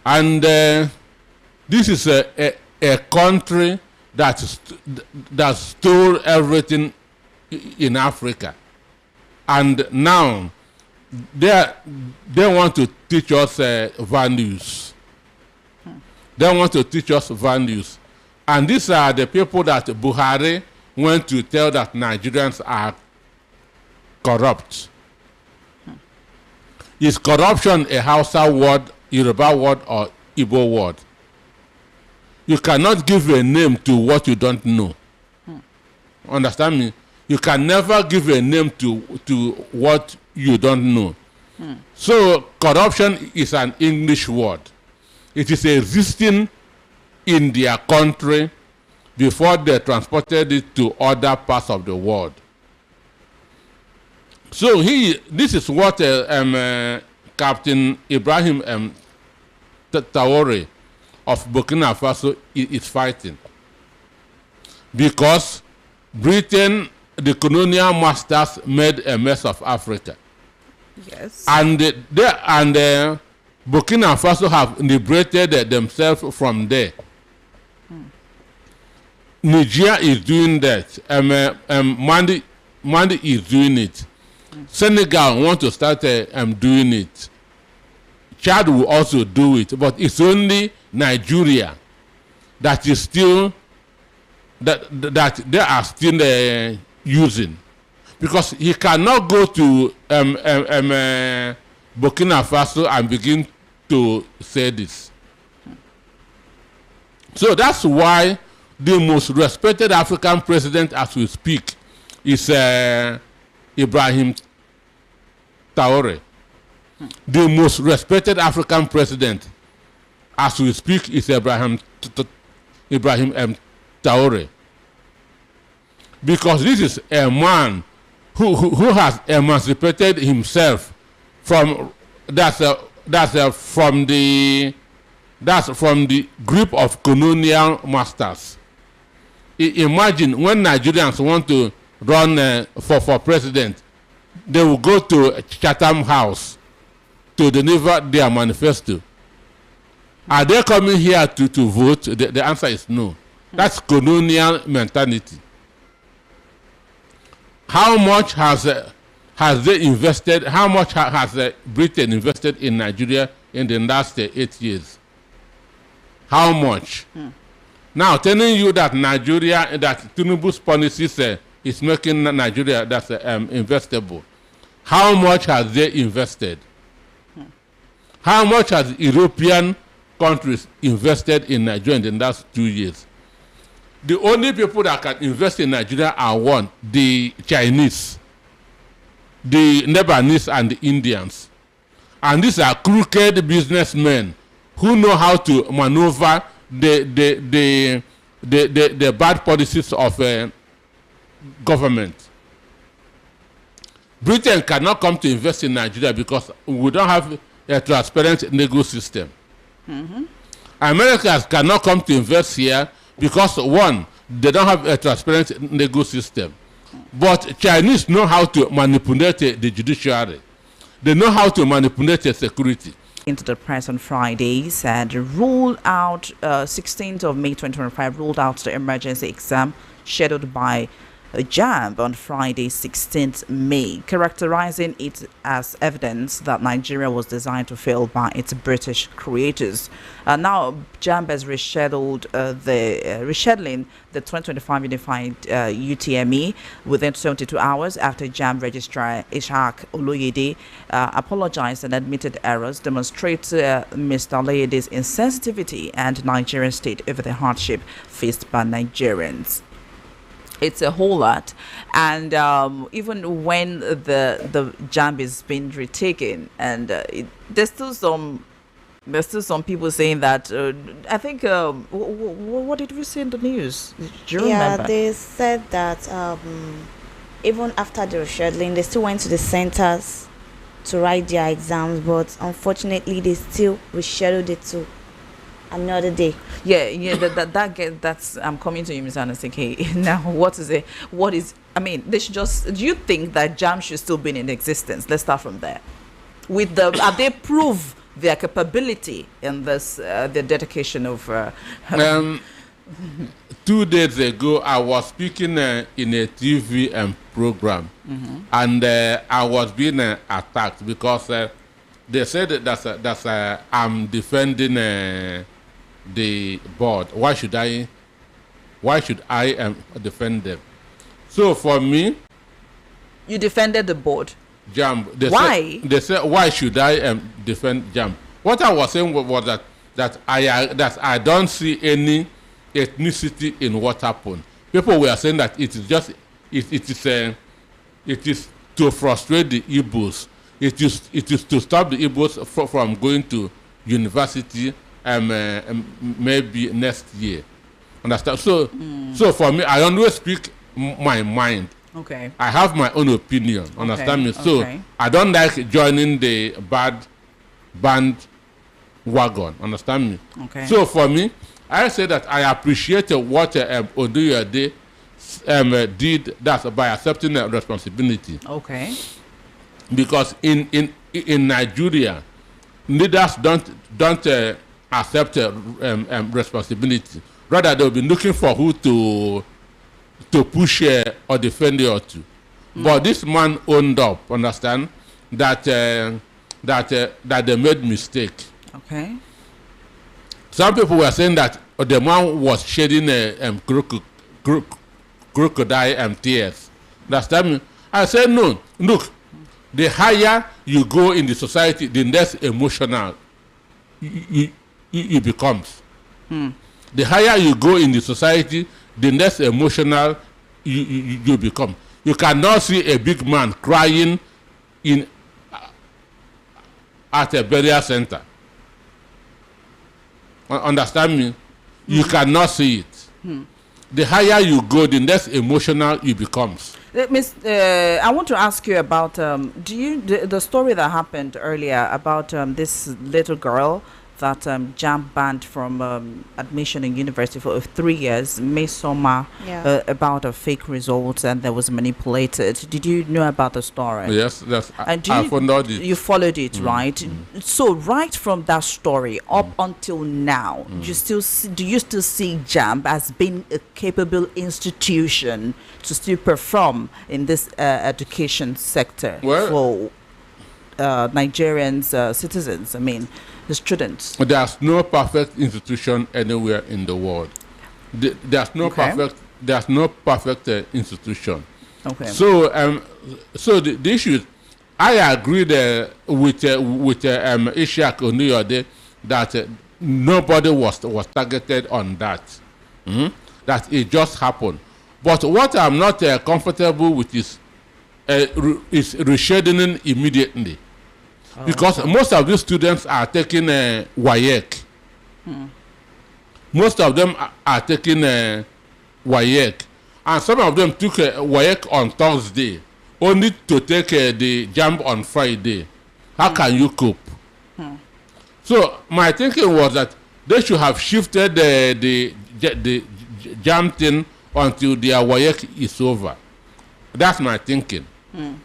And this is a country that stole everything in Africa. And now they want to teach us values. They want to teach us values. And these are the people that Buhari went to tell that Nigerians are corrupt. Is corruption a Hausa word, Yoruba word, or Igbo word? You cannot give a name to what you don't know. Understand me? You can never give a name to what you don't know. So corruption is an English word. It is existing in their country before they transported it to other parts of the world. So this is what Captain Ibrahim Traore of Burkina Faso is fighting. Because Britain, the colonial masters, made a mess of Africa. Yes. And Burkina Faso have liberated themselves from there. Niger is doing that. Mali is doing it. Senegal want to start doing it. Chad will also do it, but it's only Nigeria that is still that they are still using, because he cannot go to Burkina Faso and begin to say this. So that's why the most respected African president as we speak is Ibrahim Traore. The most respected African president as we speak is Ibrahim Traore. Because this is a man who has emancipated himself from from the grip of colonial masters. Imagine when Nigerians want to run for president, they will go to Chatham House to deliver their manifesto. Are they coming here to vote? The answer is no. That's colonial mentality. How much has has they invested? How much has Britain invested in Nigeria in the last 8 years? How much? Now telling you that Nigeria, that Tinubu's policies is making Nigeria that's investable. How much has they invested? How much has European countries invested in Nigeria in the last 2 years? The only people that can invest in Nigeria are one, the Chinese, the Lebanese, and the Indians. And these are crooked businessmen who know how to maneuver the bad policies of government. Britain cannot come to invest in Nigeria because we don't have a transparent legal system. Americans cannot come to invest here because, one, they don't have a transparent legal system. But Chinese know how to manipulate the judiciary. They know how to manipulate the security. Into the press on Friday said ruled out 16th of May 2025 ruled out the emergency exam scheduled by Jamb on Friday 16th May, characterizing it as evidence that Nigeria was designed to fail by its British creators. Now Jamb has rescheduling the 2025 Unified UTME within 72 hours after Jamb registrar Ishaq Oloyede apologized and admitted errors demonstrate Mr. Oloyede's insensitivity and Nigerian state over the hardship faced by Nigerians. It's a whole lot, and even when the Jamb is being retaken, and there's still some people saying that I think what did we say in the news? Do you remember? They said that even after the rescheduling, they still went to the centers to write their exams, but unfortunately they still rescheduled it to another day. That's I'm coming to you, Mr. Anasike. Now, what is it? I mean, they should just. Do you think that Jamb should still be in existence? Let's start from there. With have they proved their capability in this the dedication of 2 days ago I was speaking in a TV program, and I was being attacked because they said that I'm defending the board. Why should I defend them? So for me, you defended the board. Jamb. Why? They said why should I defend Jamb? What I was saying was that I don't see any ethnicity in what happened. People were saying that it is to frustrate the Igbos. It is to stop the Igbos from going to university maybe next year. Understand? So for me, I always speak my mind. Okay. I have my own opinion. Understand me? So I don't like joining the band wagon. Understand me? Okay. So for me, I say that I appreciate what Oduyode did that by accepting the responsibility. Okay. Because in Nigeria, leaders don't accept responsibility. Rather, they'll be looking for who to push or defend or to. But this man owned up. Understand that they made mistake. Okay. Some people were saying that the man was shedding crocodile tears. Understand me? I said no. Look, the higher you go in the society, the less emotional you becomes. The higher you go in the society, the less emotional you become. You cannot see a big man crying at a burial center. Understand me? You cannot see it. The higher you go, the less emotional you becomes. Miss, I want to ask you about the story that happened earlier about this little girl that Jamb banned from admission in university for 3 years, May summer, Yeah. about a fake results, and that was manipulated. Did you know about the story? Yes, that's And do I you, found out it. you followed it, right? So right from that story up until now, do you still see Jamb as being a capable institution to still perform in this education sector Well- for Nigerians, citizens? I mean, the students. There's no perfect institution anywhere in the world. There's no Okay. perfect. There's no perfect institution. Okay. So the issue is, I agreed with Ishak Onuyode that nobody was targeted on that. That it just happened. But what I'm not comfortable with is rescheduling immediately, because most of these students are taking WAEC. Most of them are taking WAEC, and some of them took WAEC on Thursday, only to take the Jamb on Friday. How can you cope? So my thinking was that they should have shifted the Jamb thing until their WAEC is over. That's my thinking.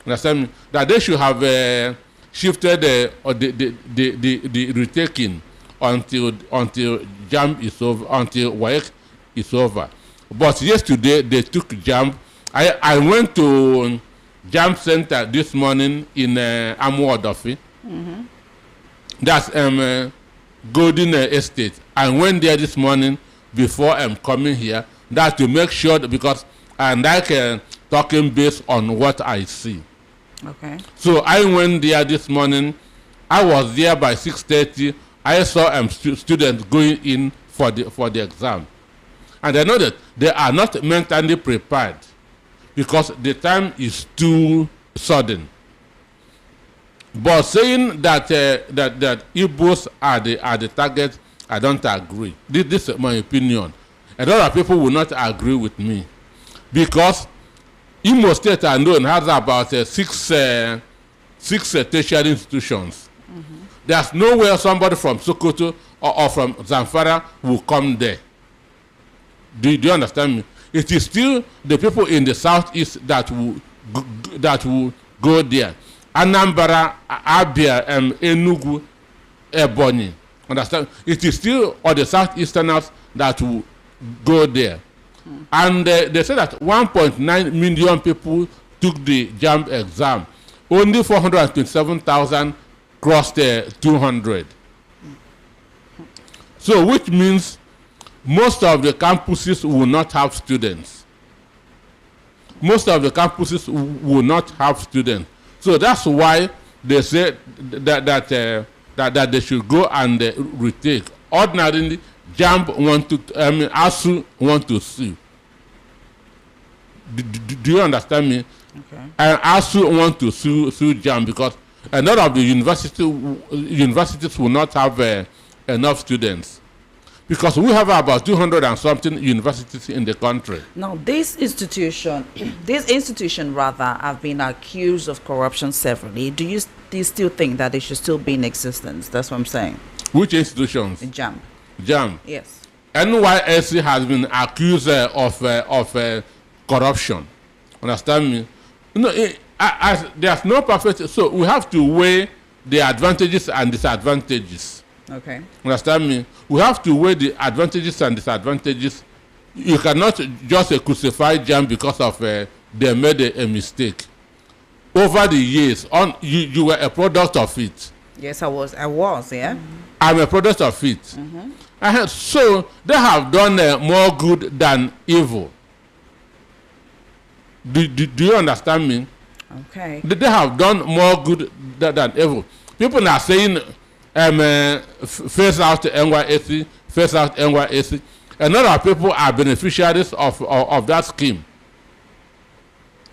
Understand me? That they should have shifted the retaking until Jamb is over, until WAEC is over. But yesterday they took Jamb. I went to Jamb Center this morning in Amuodofi. That's Golden Estate. I went there this morning before I'm coming here. That to make sure that, because I like talking based on what I see. Okay. So I went there this morning. I was there by 6:30. I saw students going in for the exam, and I know that they are not mentally prepared because the time is too sudden. But saying that that Igbos are the target, I don't agree. This is my opinion. A lot of people will not agree with me, because Imo State alone has about six tertiary institutions. There's nowhere somebody from Sokoto or from Zamfara will come there. Do you understand me? It is still the people in the southeast that will go there. Anambra, Abia, Enugu, Ebonyi. Understand? It is still all the southeasterners that will go there. And they say that 1.9 million people took the Jamb exam. Only 427,000 crossed 200. So which means most of the campuses will not have students. Most of the campuses will not have students. So that's why they say that they should go and retake. Ordinarily, Jamb ASU want to sue. Do you understand me? Okay. And ASU want to sue Jamb because a lot of the universities will not have enough students, because we have about 200 and something universities in the country. Now, this institution rather, have been accused of corruption severally. Do you still think that they should still be in existence? That's what I'm saying. Which institutions? In Jamb. Jamb. Yes. NYSC has been accused of corruption. Understand me? No, there's no perfect. So we have to weigh the advantages and disadvantages. Okay. Understand me? We have to weigh the advantages and disadvantages. You cannot just crucify Jamb because of they made a mistake. Over the years, you were a product of it. Yes, I was. Yeah. I'm a product of it. So they have done more good than evil. Do you understand me? Okay. They have done more good than evil. People are saying, face out NYSC, face out NYSC. A lot of people are beneficiaries of that scheme.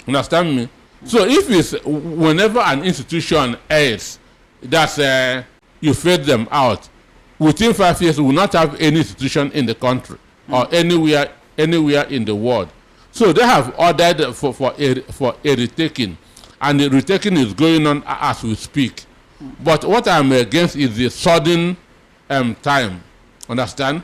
Understand me? So if it's whenever an institution ends, that's you fade them out, within 5 years we will not have any institution in the country or anywhere in the world. So they have ordered for a retaking, and the retaking is going on as we speak. But what I'm against is the sudden time. Understand?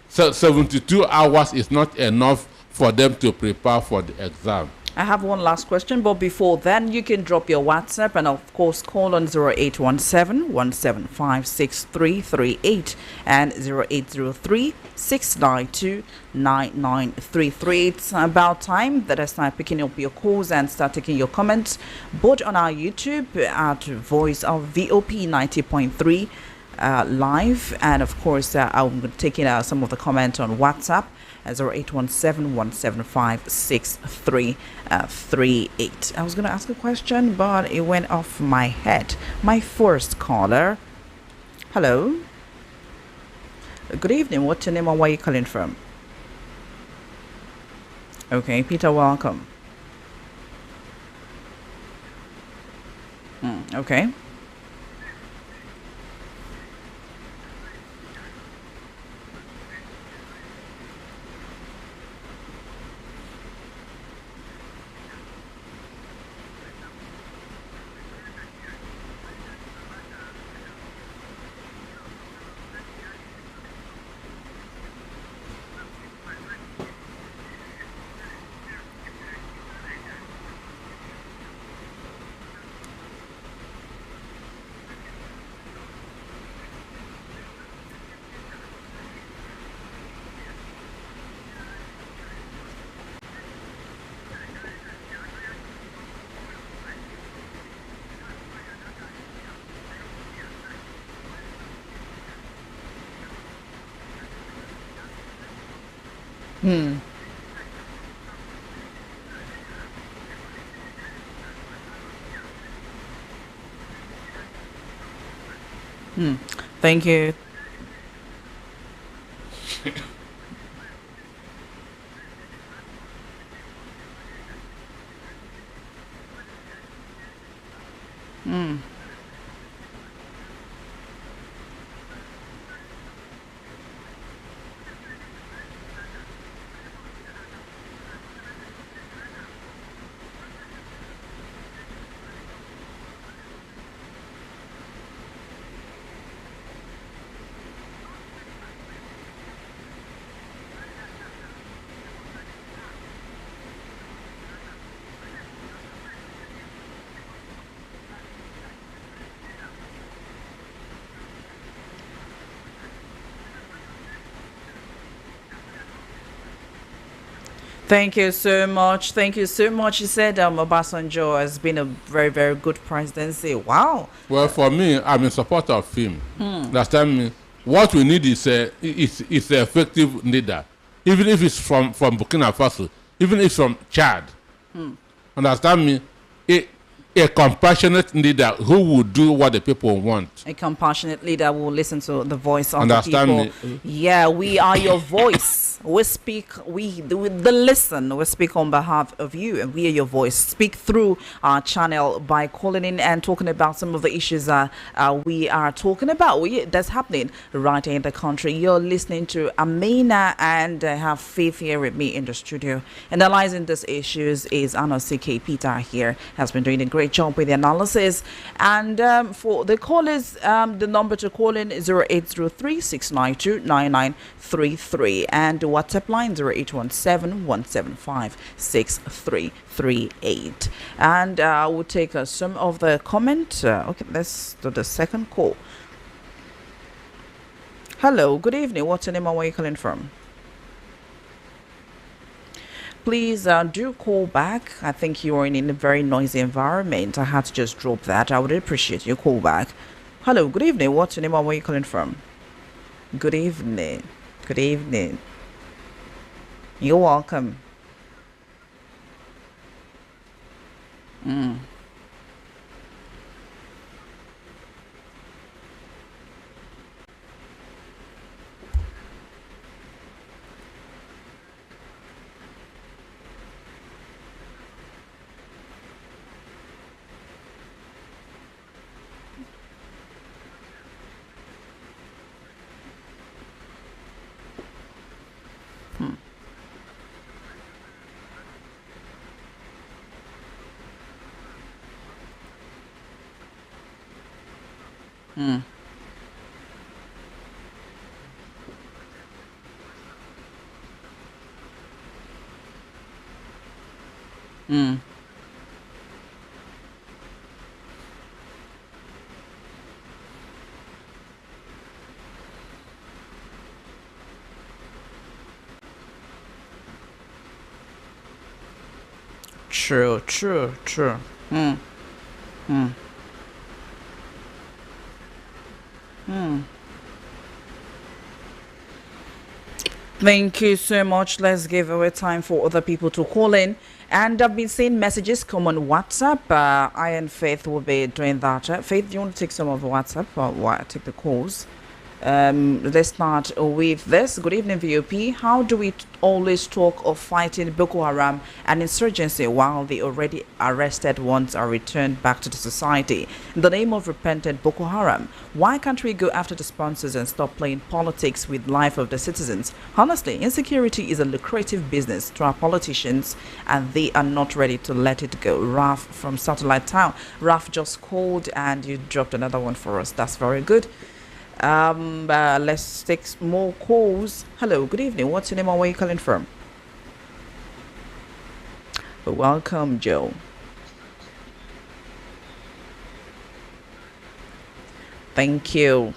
So 72 hours is not enough for them to prepare for the exam. I have one last question, but before then, you can drop your WhatsApp and, of course, call on 0817-175-6338 and 0803-692-9933. It's about time that I start picking up your calls and start taking your comments, both on our YouTube at Voice of VOP 90.3 live, and of course, I'm taking some of the comments on WhatsApp. 0817-175-6338. I was going to ask a question, but it went off my head. My first caller. Hello. Good evening. What's your name and where are you calling from? Okay, Peter, welcome. Okay. Thank you. Thank you so much. Thank you so much. He said Obasanjo has been a very, very good presidency. Wow. Well, for me, I'm in support of him. Understand me? What we need is an effective leader. Even if it's from Burkina Faso, even if it's from Chad. Understand me? A compassionate leader who will do what the people want. A compassionate leader will listen to the voice of Understand the people. me? Yeah, we are your voice. We speak, the listen, we speak on behalf of you, and we are your voice. Speak through our channel by calling in and talking about some of the issues we are talking about. That's happening right in the country. You're listening to Amina, and I have Faith here with me in the studio. Analyzing these issues is Anosike Peter here, has been doing a great job with the analysis. And for the callers, the number to call in is 0803-692-9933, and the WhatsApp line 0817-175-6338. And we'll take some of the comment. Okay, let's do the second call. Hello, good evening. What's your name and where are you calling from? Please do call back. I think you're in a very noisy environment. I had to just drop that. I would appreciate your call back. Hello, good evening. What's your name and where are you calling from? Good evening. Good evening. You're welcome. Mm. True, true, true. Mm. Mm. Mm. Thank you so much. Let's give away time for other people to call in. And I've been seeing messages come on WhatsApp. I and Faith will be doing that. Faith, do you want to take some of the WhatsApp or what? Take the calls? Let's start with this. Good evening, VOP. How do we always talk of fighting Boko Haram and insurgency while the already arrested ones are returned back to the society? In the name of repentant Boko Haram, why can't we go after the sponsors and stop playing politics with life of the citizens? Honestly, insecurity is a lucrative business to our politicians and they are not ready to let it go. Raf from Satellite Town. Raf just called and you dropped another one for us. That's very good. Let's take more calls. Hello, good evening. What's your name and where are you calling from? Welcome, Joe. Thank you.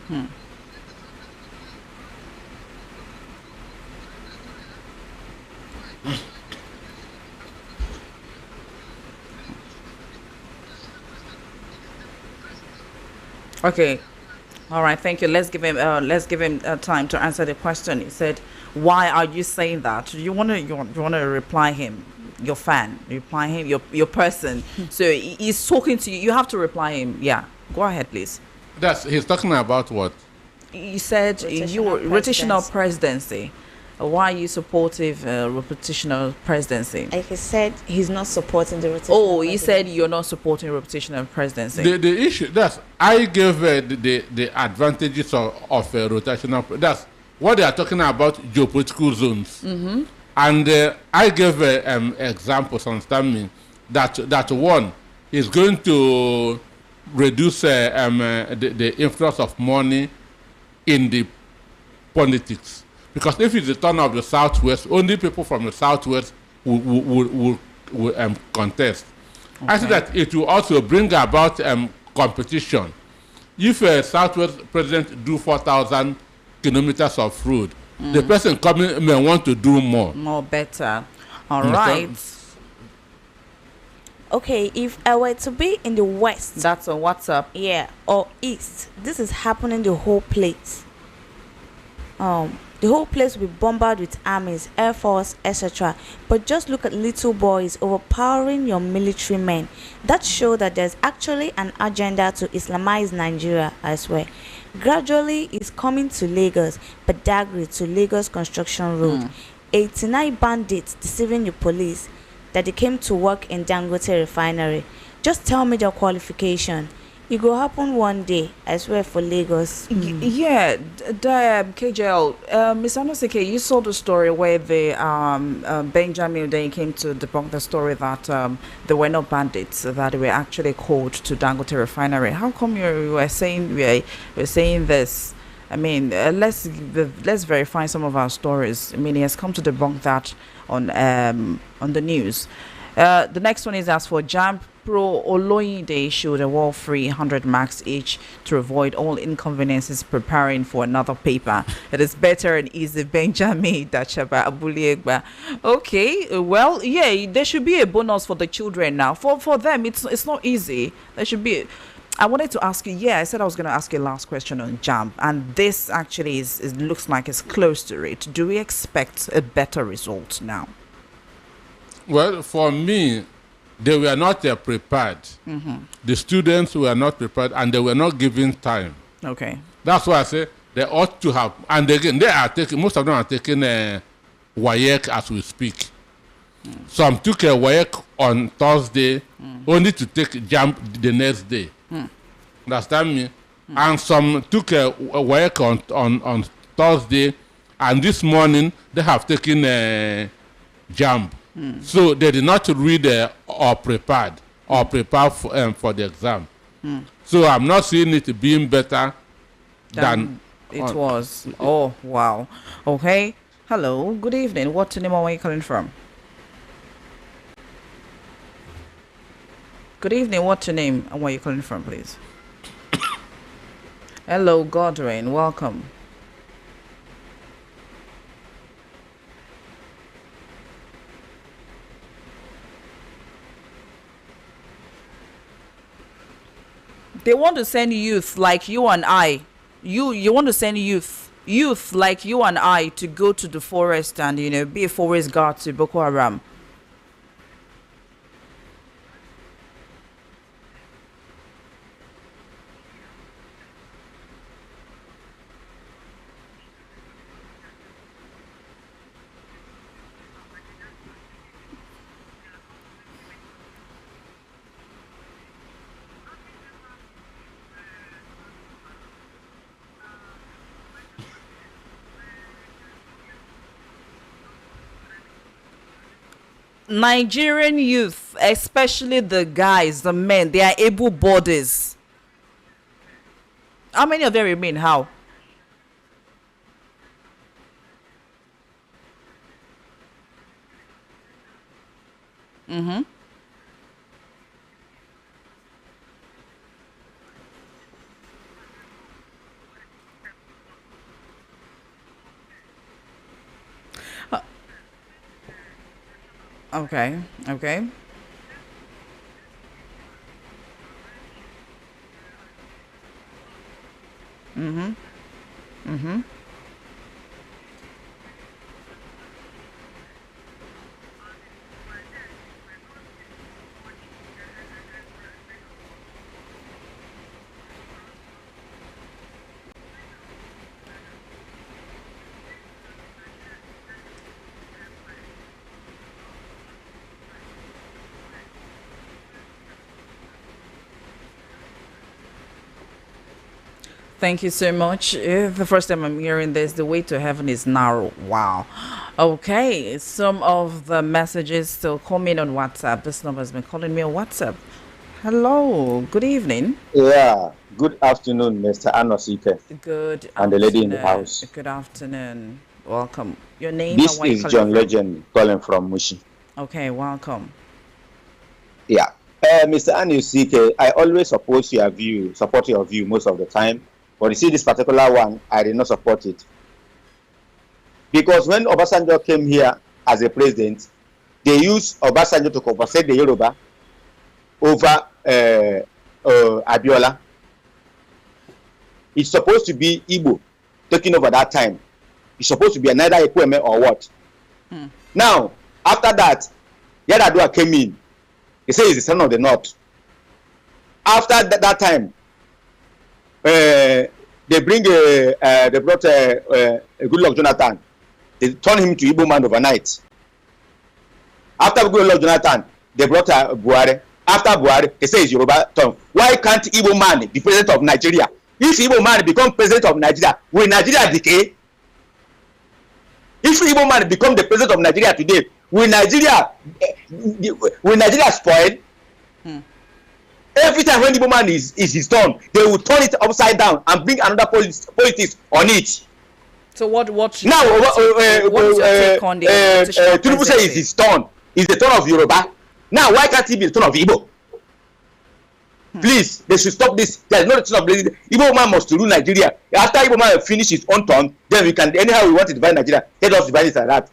Hmm. Okay. All right. Thank you. Let's give him time to answer the question. He said, "Why are you saying that? You wanna reply him, your fan, reply him, your person. So he's talking to you. You have to reply him. Yeah. Go ahead, please. He's talking about what? You said you were rotational presidency. Why are you supportive rotational presidency? Like he said, he's not supporting the rotational. Oh, he said you're not supporting rotational presidency. The issue that's I gave the advantages of rotational. That's what they are talking about, geopolitical zones. Mm-hmm. And I gave examples. Understand me? That one is going to reduce the influence of money in the politics. Because if it's the turn of the Southwest, only people from the Southwest will contest. Okay. I think that it will also bring about competition. If a Southwest president do 4,000 kilometers of road, the person coming may want to do more. More better. All right. Okay, if I were to be in the West. That's on WhatsApp. Yeah, or East. This is happening the whole place. The whole place will be bombarded with armies, air force, etc. But just look at little boys overpowering your military men. That shows that there's actually an agenda to Islamize Nigeria as well. Gradually, it's coming to Lagos, Badagry to Lagos Construction Road. 89 bandits deceiving the police that they came to work in Dangote refinery. Just tell me their qualification. It will happen one day, I swear, for Lagos. Yeah, KJL, Mr. Anosike, you saw the story where the Benjamin they came to debunk the story that there were no bandits, that were actually called to Dangote refinery. How come you were saying we're saying this? I mean, let's verify some of our stories. I mean, he has come to debunk that on the news. The next one is as for Jamb. Pro Oloyede should award free 100 marks each to avoid all inconveniences preparing for another paper. It is better and easy. Benjamin Dachaba Abuliegba. Okay, well, yeah, there should be a bonus for the children now. For them, it's not easy. There should be. I wanted to ask you. Yeah, I said I was going to ask you a last question on Jamb, and this actually is looks like it's close to it. Do we expect a better result now? Well, for me, they were not prepared. The students were not prepared, and they were not given time. Okay. That's why I say they ought to have. And again, they are taking. Most of them are taking WAEC as we speak. Some took a WAEC on Thursday, only to take Jamb the next day. Understand me? And some took a WAEC on Thursday, and this morning they have taken Jamb. So they did not read or prepare for the exam. So I'm not seeing it being better than it was. Oh, wow. Okay. Hello. Good evening. What's your name and where are you calling from? Good evening. What's your name and where are you calling from, please? Hello, Godwin. Welcome. They want to send youth like you and I. You want to send youth like you and I to go to the forest and be a forest guard to Boko Haram. Nigerian youth, especially the guys, the men, they are able bodies. How many of them remain? How? Okay. Okay. Thank you so much. The first time I'm hearing this, the way to heaven is narrow. Wow. Okay, some of the messages still coming on WhatsApp. This number has been calling me on WhatsApp. Hello, good evening. Yeah, good afternoon, Mr. Anosike. Good and the lady in the house. Good afternoon. Welcome. Your name? This and where you is calling John from? Legend calling from Mushi. Okay, welcome. Yeah. Mr. Anosike, I always support your view most of the time. But you see, this particular one, I did not support it. Because when Obasanjo came here as a president, they used Obasanjo to compensate the Yoruba over Abiola. It's supposed to be Igbo taking over that time. It's supposed to be another Ekweme or what? Now, after that, Yaradua came in. He said he's the son of the North. After that time, they brought a Goodluck Jonathan. They turned him to Igbo man overnight. After Goodluck Jonathan, they brought Buhari. After Buhari, they say it's Yoruba tongue. Why can't Igbo man be president of Nigeria? If Igbo man become president of Nigeria, will Nigeria decay? If Igbo man become the president of Nigeria today, will Nigeria spoil? Every time when the man is his turn, they will turn it upside down and bring another politics on it. So what now? what's your take on the Tinubu say it's his turn. It's the turn of Yoruba. Now why can't it be the turn of Igbo? Please, they should stop this. There is no turn of Igbo man must rule Nigeria. After Igbo man finish his own turn, then we can anyhow we want to divide Nigeria. Let us divide it like that.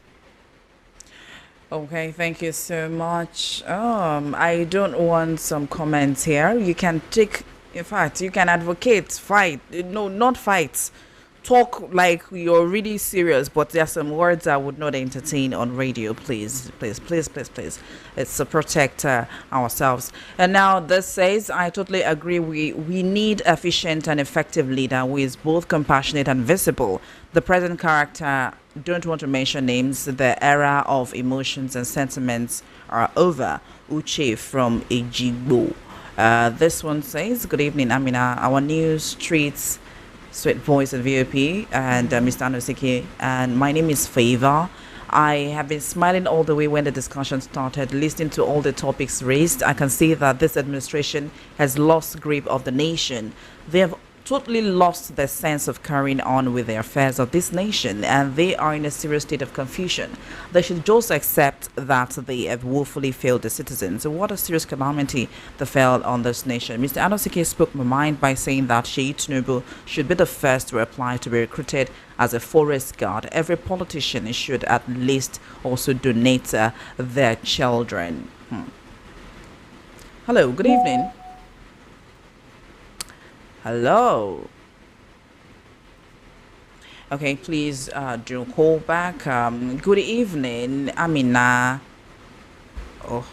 Okay, thank you so much. I don't want some comments here. You can take In fact, you can advocate, fight. No, not fight. Talk like you're really serious, but there are some words I would not entertain on radio. Please, please, please, please, please. It's to protect ourselves. And now this says, I totally agree. We need efficient and effective leader who is both compassionate and visible. The present character, don't want to mention names. The era of emotions and sentiments are over. Uche from Ejigbo. This one says, good evening, Amina. Our news treats Sweet Voice and VOP and Mr. Anosike. And my name is Favor. I have been smiling all the way when the discussion started, listening to all the topics raised. I can see that this administration has lost grip of the nation. They have totally lost their sense of carrying on with the affairs of this nation, and they are in a serious state of confusion. They should just accept that they have woefully failed the citizens. What a serious calamity that fell on this nation. Mr. Anosike spoke my mind by saying that Sheyi Tinubu should be the first to apply to be recruited as a forest guard. Every politician should at least also donate their children. Hello, good evening. Hello. Okay, please do call back. Good evening, Amina. Oh,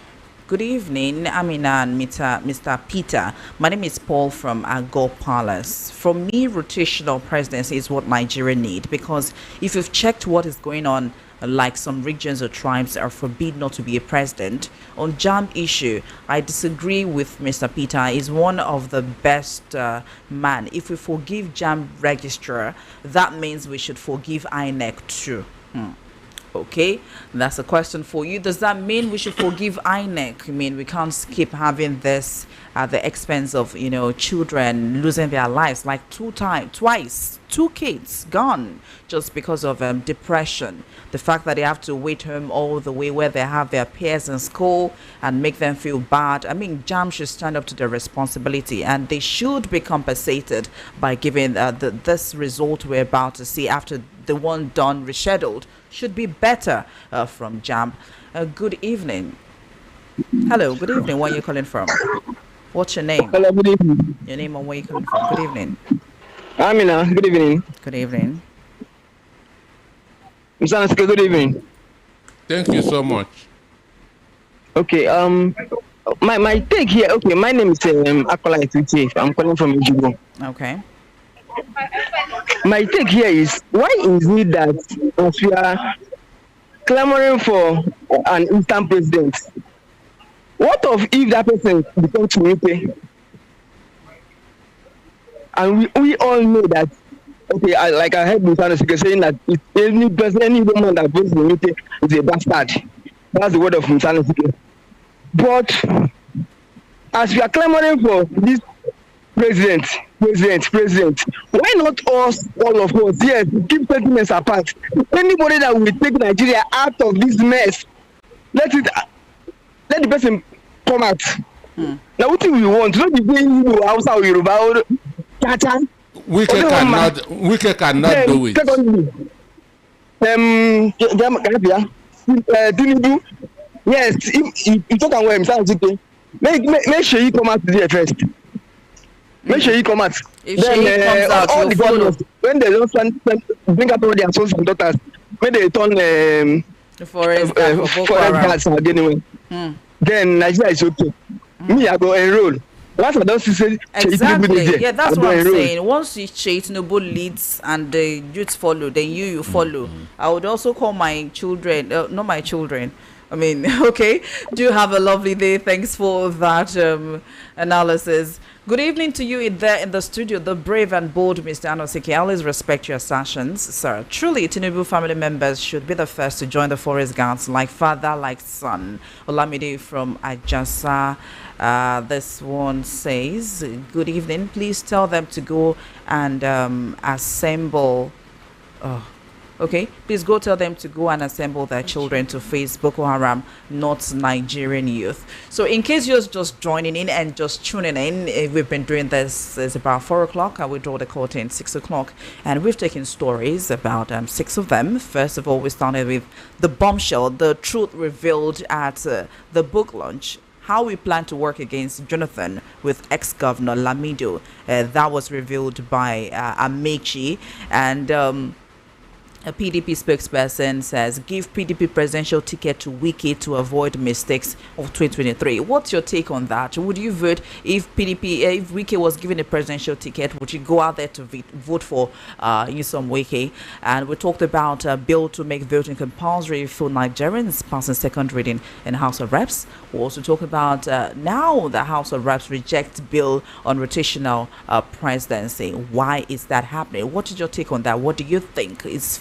good evening, Amina and Mr. Peter. My name is Paul from Agor Palace. For me, rotational presidency is what Nigeria need, because if you've checked what is going on, like some regions or tribes are forbidden not to be a president. On Jamb issue, I disagree with Mr. Peter. He's one of the best man. If we forgive Jamb registrar, that means we should forgive INEC too. Okay, that's a question for you. Does that mean we should forgive INEC? I mean, we can't keep having this at the expense of, children losing their lives, like twice, 2 kids gone just because of depression. The fact that they have to wait home all the way where they have their peers in school and make them feel bad. I mean, Jamb should stand up to their responsibility, and they should be compensated by giving this result we're about to see after the one done rescheduled should be better from Jamb. Good evening. Hello, good evening. Where are you calling from? What's your name? Hello, good evening. Your name and where you calling from? Good evening. Amina, good evening. Good evening. Mr. Anosike, good evening. Thank you so much. Okay, my take here, okay, my name is Akola Etuche. I'm calling from Ejigbo. Okay. My take here is, why is it that as we are clamoring for an instant president, what of if that person becomes Timite? And we all know that, okay, I heard Mr. Anosike saying that if any person, any woman that votes Timite is a bastard. That's the word of Mr. Anosike. But as we are clamoring for this president, why not us, all of us, yes, keep sentiments apart. Anybody that will take Nigeria out of this mess, let the person come out. Now what do we want? Not the way you Hausa or Yoruba or Chacha. Wike cannot do it. Tinubu, yes, if talk and well, make sure you come out today first. Make sure you come out. If then comes out, all the governors, when they don't bring out all their sons and daughters, when they turn forest guards anyway, then Nigeria is okay. Me, I go enroll. Once I don't say exactly, yeah, that's what I'm saying. Once Tinubu leads and the youths follow, then you follow. I would also call my children, not my children. I mean, okay. Do have a lovely day. Thanks for that analysis. Good evening to you there in the studio, the brave and bold Mr. Anosike. I always respect your assertions, sir. Truly, Tinubu family members should be the first to join the forest guards, like father, like son. Olamide from Ajasa. This one says, good evening. Please tell them to go and assemble. Okay, please go tell them to go and assemble their children to face Boko Haram, not Nigerian youth. So in case you're just joining in and just tuning in, we've been doing this. It's about 4 o'clock. I will draw the curtain 6 o'clock. And we've taken stories about 6 of them. First of all, we started with the bombshell, the truth revealed at the book launch how we plan to work against Jonathan with ex-governor Lamido. That was revealed by Amechi. And a PDP spokesperson says, give PDP presidential ticket to Wiki to avoid mistakes of 2023. What's your take on that? Would you vote if if Wiki was given a presidential ticket? Would you go out there to vote for Nyesom Wiki? And we talked about a bill to make voting compulsory for Nigerians passing second reading in House of Reps. We also talk about now the House of Reps rejects bill on rotational presidency. Why is that happening? What is your take on that? What do you think is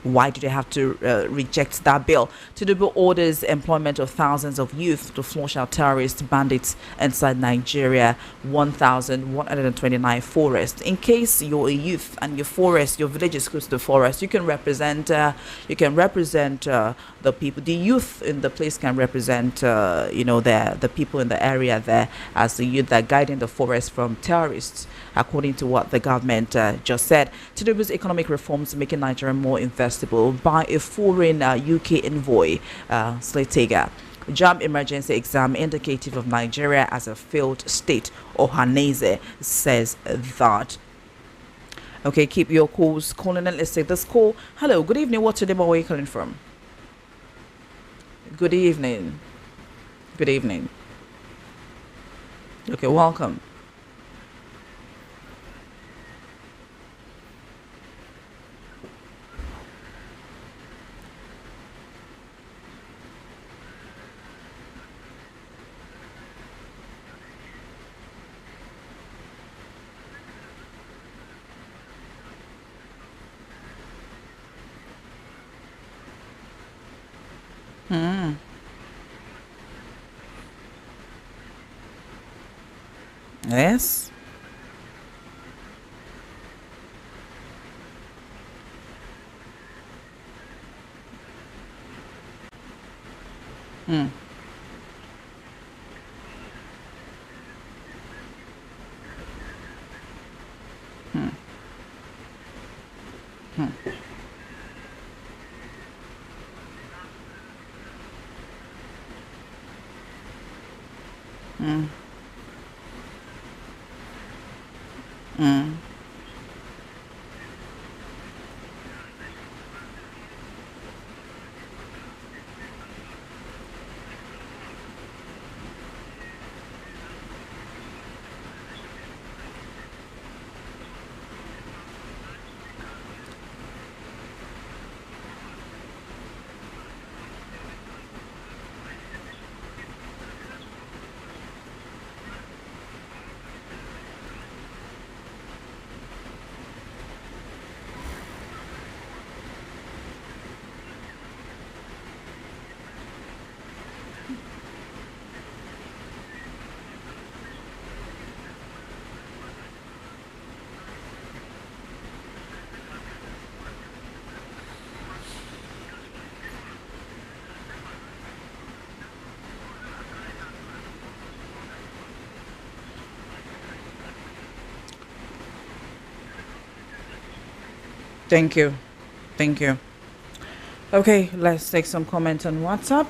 why do they have to reject that bill? Tinubu orders employment of thousands of youth to flush out terrorist bandits inside Nigeria 1,129 forests. In case you're a youth and your forest, your village is close to the forest, you can represent the people. The youth in the place can represent the people in the area there as the youth that are guiding the forest from terrorists, according to what the government just said. Tinubu's economic reforms making Nigeria more investable by a foreign UK envoy, Sletega. Jamb emergency exam indicative of Nigeria as a failed state. Ohaneze says that. Okay, keep your calls calling in. Let's take this call. Hello, good evening. What's your name? Where are you calling from? Good evening. Good evening. Okay, welcome. Yes. Thank you. Thank you. Okay, let's take some comments on WhatsApp.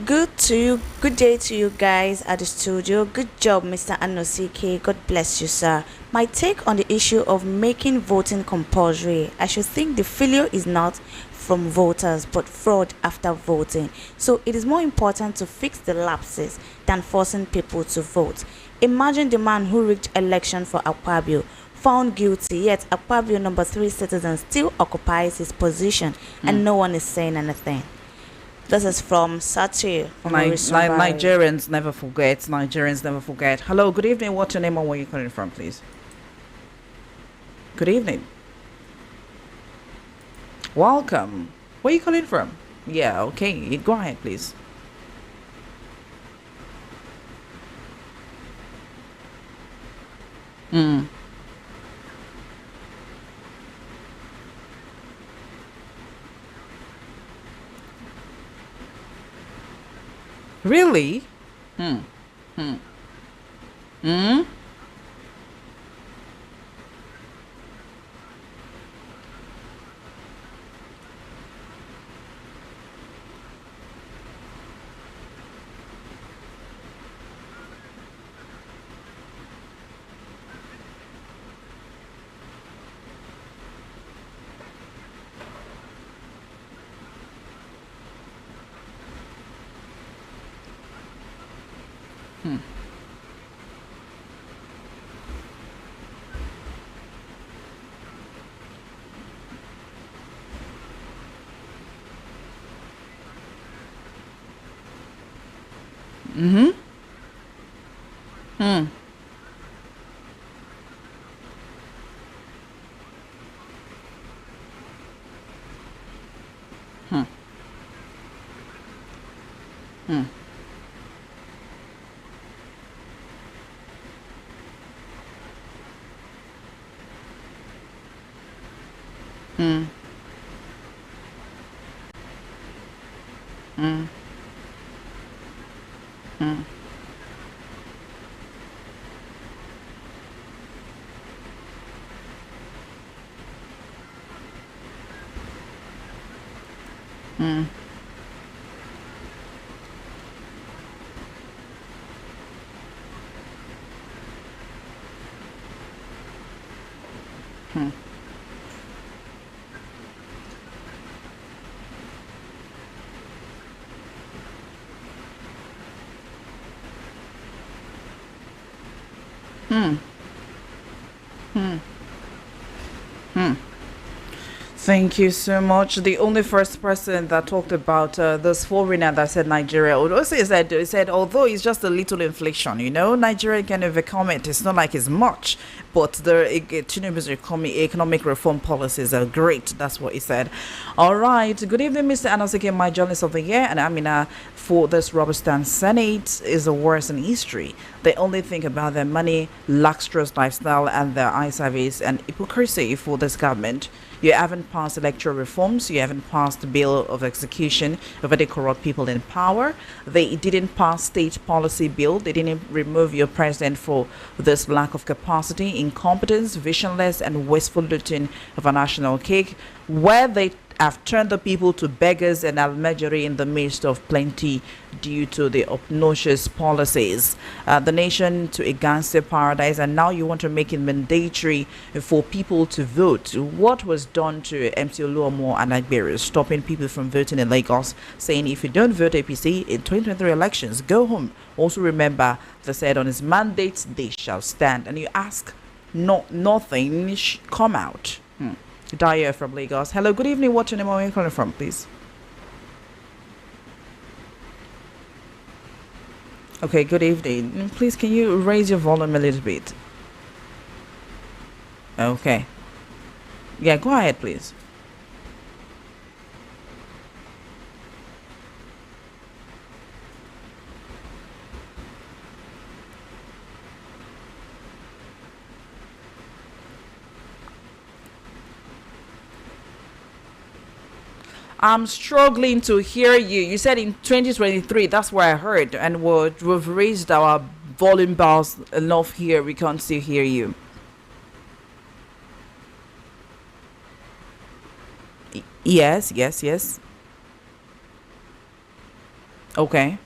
Good to you. Good day to you guys at the studio. Good job, Mr. Anosike. God bless you, sir. My take on the issue of making voting compulsory. I should think the failure is not from voters but fraud after voting. So it is more important to fix the lapses than forcing people to vote. Imagine the man who rigged election for Akpabio, found guilty, yet Akpabio number 3 citizen still occupies his position and no one is saying anything. This is from Sachi. Nigerians never forget. Nigerians never forget. Hello, good evening. What's your name and where are you calling from, please? Good evening. Welcome. Where are you calling from? Yeah, okay. Go ahead, please. Really? Thank you so much. The only first person that talked about this foreigner that said Nigeria, although he said although it's just a little inflation, Nigeria can overcome it. It's not like it's much, but the Tinubu's economic reform policies are great. That's what he said. All right. Good evening, Mr. Anosike, my journalist of the year, and Amina. For this Robertson Senate is the worst in history. They only think about their money, luxurious lifestyle, and their eye service and hypocrisy for this government. You haven't passed electoral reforms. You haven't passed the bill of execution over the corrupt people in power. They didn't pass state policy bill. They didn't remove your president for this lack of capacity, incompetence, visionless, and wasteful looting of a national cake, where they have turned the people to beggars and almajiri in the midst of plenty due to the obnoxious policies. The nation to a gangster paradise, and now you want to make it mandatory for people to vote. What was done to MC Oluomo and Agbero, stopping people from voting in Lagos, saying if you don't vote APC in 2023 elections, go home. Also remember, they said on his mandate, they shall stand. And you ask, nothing come out. Daya from Lagos. Hello, good evening. What's your name? Where are you calling from, please? Okay, good evening. Please, can you raise your volume a little bit? Okay. Yeah, go ahead, please. I'm struggling to hear you. You said in 2023, that's what I heard, and we've raised our volume bars enough here. We can't still hear you. Yes, yes, yes. Okay.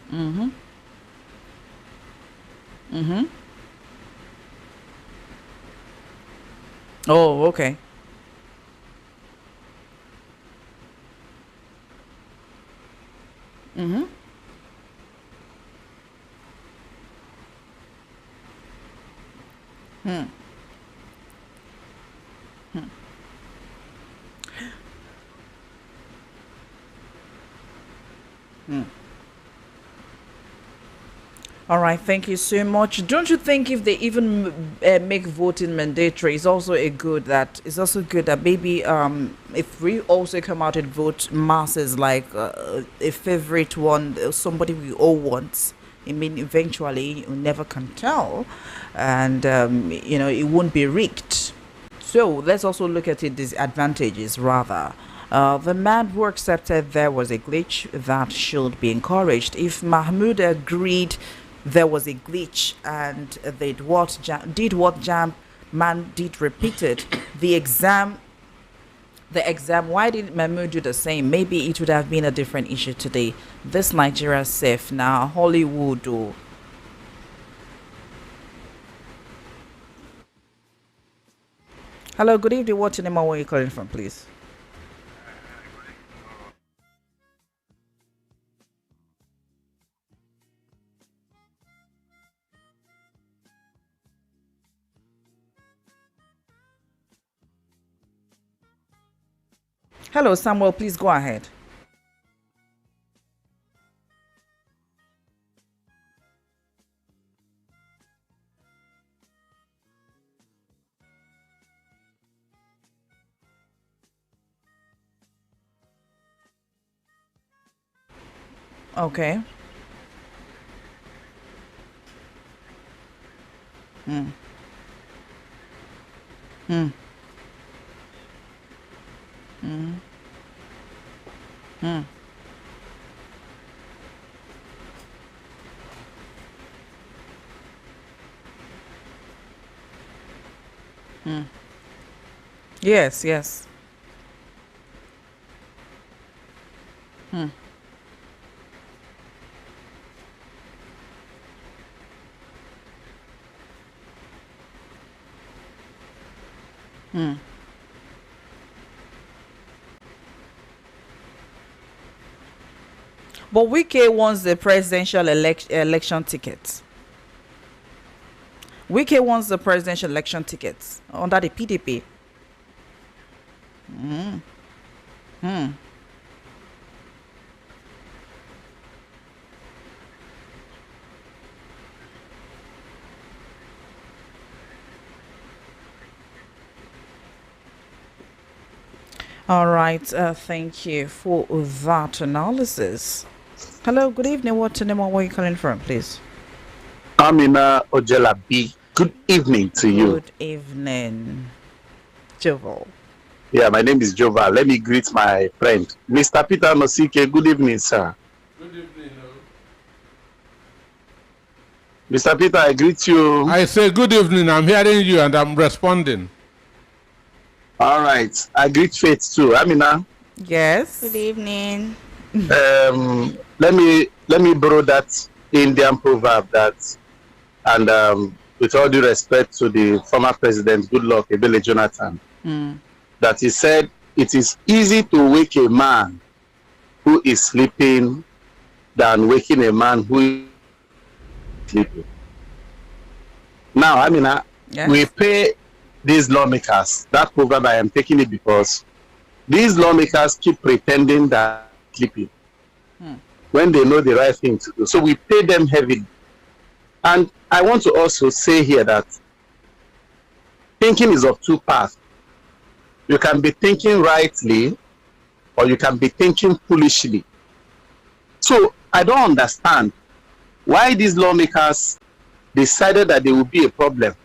Mm-hmm. Mm-hmm. Oh, okay. Mm-hmm. Hmm. Hmm. Hmm. All right, thank you so much. Don't you think if they even make voting mandatory, it's also good that maybe if we also come out and vote masses like a favorite one, somebody we all want. I mean, eventually you never can tell, and it won't be rigged. So let's also look at it disadvantages rather. The man who accepted there was a glitch that should be encouraged. If Mahmoud agreed there was a glitch and they did what Jamb man did repeated, the exam, why didn't Mahmoud do the same? Maybe it would have been a different issue today. This Nigeria safe now, Hollywood. Oh. Hello, good evening. What's your name and where you calling from, please? Hello, Samuel. Please go ahead. Okay. Hmm. Hmm. Hmm. Hmm. Hmm. Yes, yes. Hmm. Hmm. But Wike wants the presidential election ticket. Wike wants the presidential election tickets under the PDP. Hmm. Hmm. All right. Thank you for that analysis. Hello. Good evening. What's your name and where you calling from, please? Amina Ojelabi. Good evening to you. Good evening, Jovel. Yeah, my name is Jova. Let me greet my friend, Mr. Peter Nosike. Good evening, sir. Good evening. Mr. Peter, I greet you. I say good evening. I'm hearing you and I'm responding. All right. I greet Faith too. Amina. Yes. Good evening. Let me borrow that Indian proverb that, and with all due respect to the former president, Goodluck Ebele Jonathan, that he said it is easy to wake a man who is sleeping than waking a man who is sleeping. Now, I mean, Yes. we pay these lawmakers. That proverb, I am taking it because these lawmakers keep pretending that they're sleeping when they know the right thing to do. So we pay them heavily. And I want to also say here that thinking is of two paths. You can be thinking rightly or you can be thinking foolishly. So I don't understand why these lawmakers decided that there would be a problem.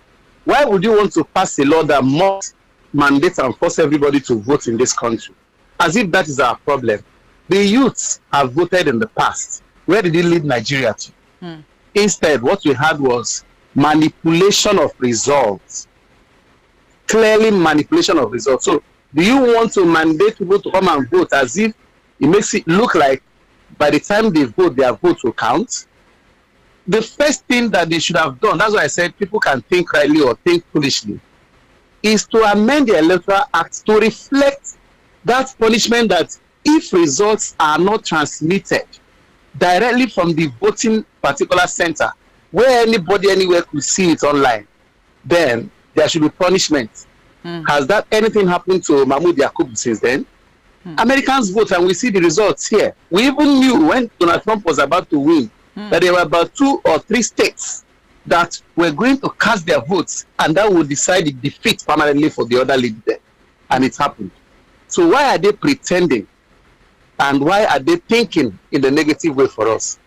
Why would you want to pass a law that must mandate and force everybody to vote in this country? As if that is our problem. The youths have voted in the past. Where did it lead Nigeria to? Instead, what we had was manipulation of results. Clearly manipulation of results. So do you want to mandate people to come and vote as if it makes it look like by the time they vote, their vote will count? The first thing that they should have done, that's why I said people can think rightly or think foolishly, is to amend the Electoral Act to reflect that punishment that if results are not transmitted directly from the voting particular center, where anybody anywhere could see it online, then there should be punishment. Has that anything happened to Mahmoud Yakub since then? Americans vote and we see the results here. We even knew when Donald Trump was about to win that there were about 2 or 3 states that were going to cast their votes and that would decide the defeat permanently for the other leader there. And it happened. So why are they pretending? And why are they thinking in the negative way for us?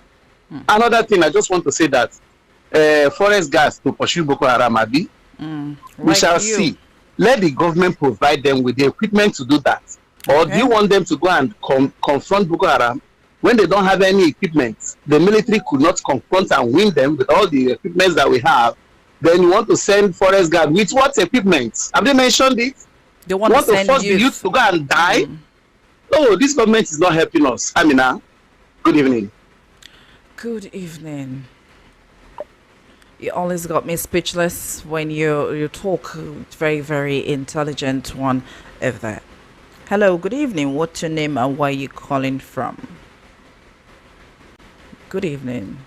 Another thing, I just want to say that forest gas to pursue Boko Haram, we shall see. Let the government provide them with the equipment to do that. Or do you want them to go and confront Boko Haram when they don't have any equipment? The military could not confront and win them with all the equipment that we have. Then you want to send forest guard with what equipment? Have they mentioned it? They want to send force the youth to go and die? No, this government is not helping us. Amina, good evening. Good evening. You always got me speechless when you talk. Very, very intelligent one over there. Hello, good evening. What's your name and where you calling from? Good evening.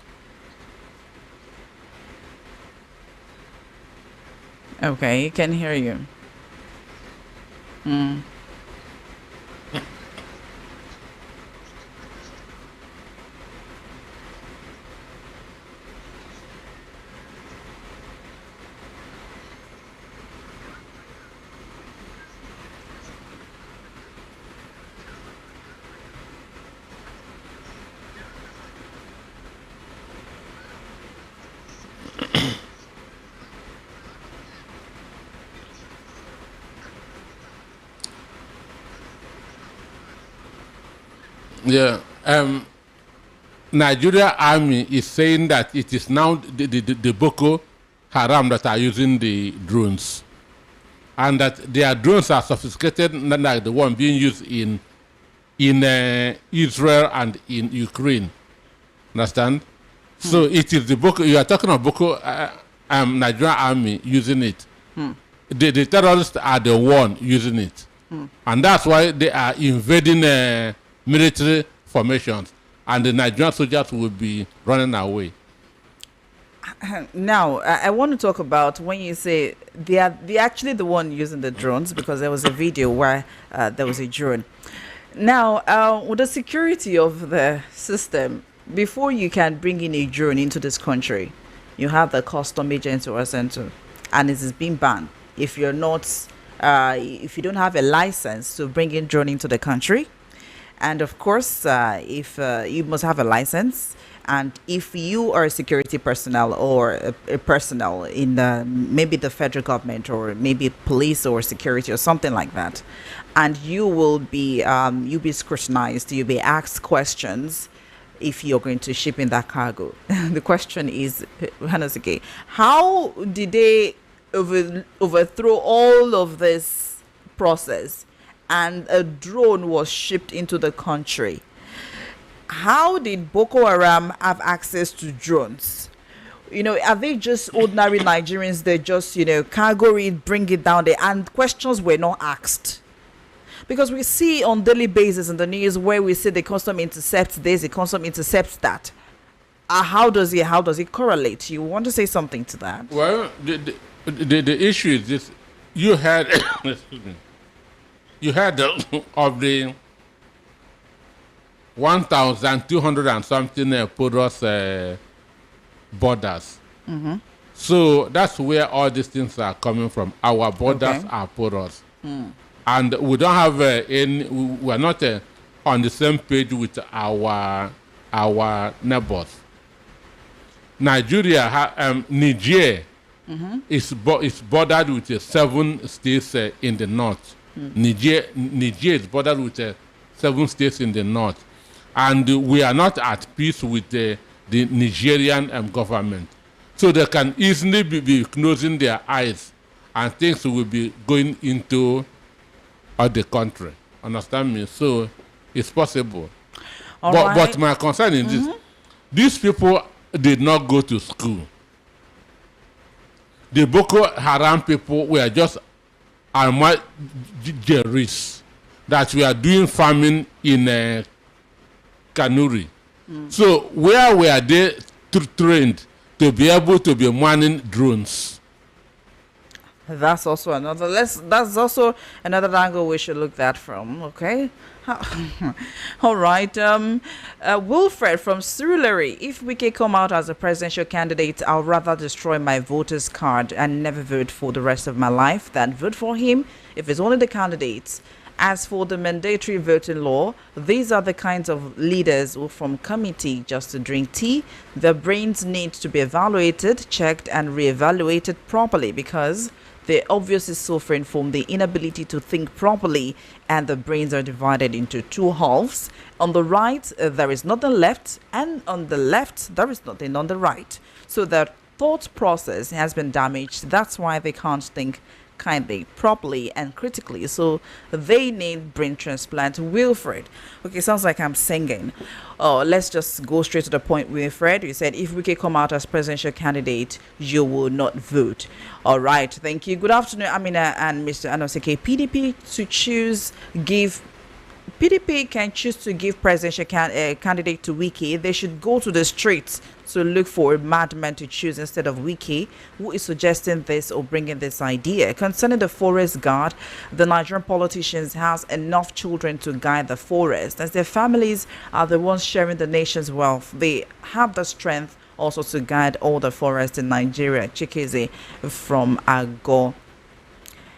Okay, can hear you. Mm. Yeah. Nigeria army is saying that it is now the Boko Haram that are using the drones, and that their drones are sophisticated, not like the one being used in Israel and in Ukraine. Understand? So it is the Boko. You are talking of Boko Nigerian army using it. The terrorists are the one using it, and that's why they are invading military formations, and the Nigerian soldiers will be running away. Now, I want to talk about when you say they're actually the one using the drones, because there was a video where there was a drone. Now, with the security of the system, before you can bring in a drone into this country, you have the custom agents or center, and it is being banned if you're not, if you don't have a license to bring in drone into the country. And of course, if you must have a license, and if you are a security personnel or a personnel in maybe the federal government or maybe police or security or something like that, and you'll be scrutinized, you'll be asked questions if you're going to ship in that cargo. The question is, Hanasuke, how did they overthrow all of this process and a drone was shipped into the country? How did Boko Haram have access to drones? Are they just ordinary Nigerians? They just, cargo it, bring it down there, and questions were not asked. Because we see on daily basis in the news where we say the custom intercepts this, the custom intercepts that. How does it correlate? You want to say something to that? Well, the issue is this: you had excuse me, you had of the 1,200 and something porous borders. So that's where all these things are coming from. Our borders are porous. And we don't have we are not on the same page with our neighbors. Nigeria, Niger is bordered with 7 states in the north. Niger is bordered with 7 states in the north. And we are not at peace with the Nigerian government. So they can easily be closing their eyes and things will be going into other country. Understand me? So it's possible. But my concern is this. These people did not go to school. The Boko Haram people were just Almajiris that we are doing farming in Kanuri. So where were they trained to be able to be manning drones? That's also another. That's also another angle we should look at from. Okay. All right. Wilfred from Surulere. If we can come out as a presidential candidate, I'll rather destroy my voter's card and never vote for the rest of my life than vote for him if it's only the candidates. As for the mandatory voting law, these are the kinds of leaders who from committee just to drink tea. Their brains need to be evaluated, checked, and reevaluated properly because they're obviously suffering from the inability to think properly, and the brains are divided into 2 halves. On the right, there is nothing left, and on the left, there is nothing on the right. So their thought process has been damaged. That's why they can't think kindly, properly, and critically. So they need brain transplant. Wilfred. Okay, sounds like I'm singing. Oh, let's just go straight to the point, Wilfred. You said if Wike come out as presidential candidate, you will not vote. All right, thank you. Good afternoon, Amina and Mr. Anosike. PDP to choose, give PDP can choose to give presidential candidate to Wiki. They should go to the streets to look for a madman to choose instead of Wiki, who is suggesting this or bringing this idea. Concerning the forest guard, the Nigerian politicians has enough children to guide the forest, as their families are the ones sharing the nation's wealth. They have the strength also to guide all the forests in Nigeria. Chikeze from Ago.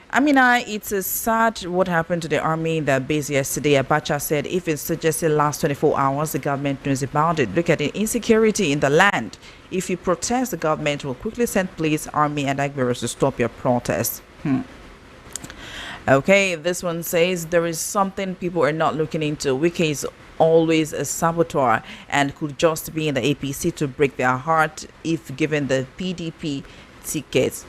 I mean, it's a sad what happened to the army in their base yesterday. Abacha said if insurgency lasts 24 hours, the government knows about it. Look at the insecurity in the land. If you protest, the government will quickly send police, army, and agbearers to stop your protest. Okay, this one says there is something people are not looking into. Wike is always a saboteur and could just be in the APC to break their heart if given the PDP ticket.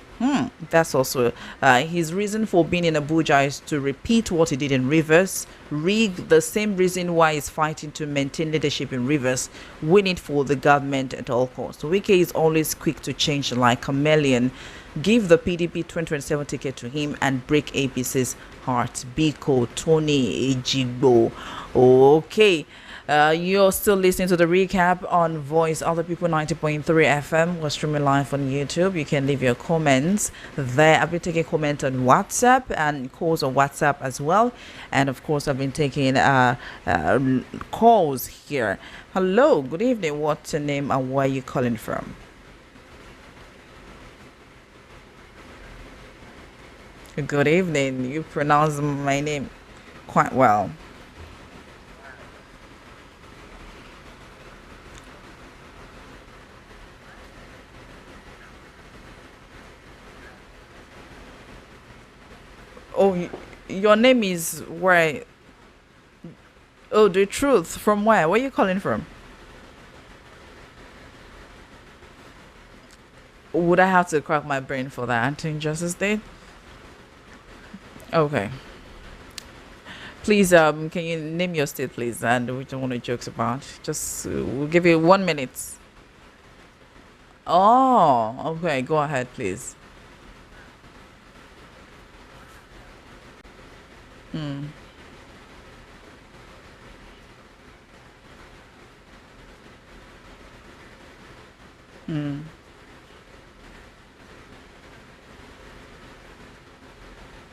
That's also his reason for being in Abuja is to repeat what he did in Rivers, rig the same reason why he's fighting to maintain leadership in Rivers, win it for the government at all costs. So Wike is always quick to change like a chameleon. Give the PDP 2027 ticket to him and break APC's heart. Biko, Tony, Ejigbo. Okay. You're still listening to the recap on Voice Other People 90.3 FM. We're streaming live on YouTube. You can leave your comments there. I've been taking comments on WhatsApp and calls on WhatsApp as well. And of course, I've been taking calls here. Hello, good evening. What's your name and where are you calling from? Good evening. You pronounce my name quite well. Oh, your name is where? Oh, the truth. From where? Where are you calling from? Would I have to crack my brain for that in Justice Day? Okay. Please, can you name your state, please? And we don't want to jokes about. Just we'll give you 1 minute. Oh, okay. Go ahead, please. Mm. Mm.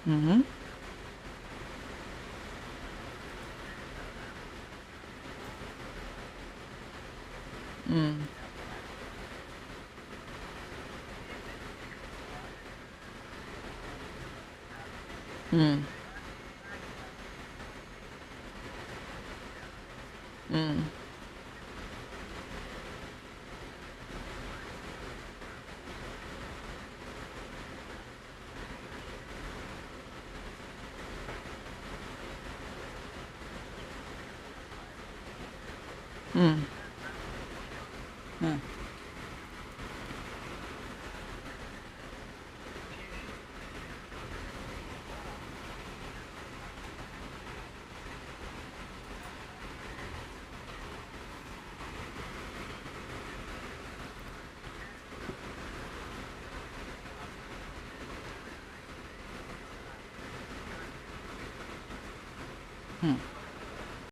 Mm-hmm. Mm. Mm. Mm. Mm. Mm. Hmm.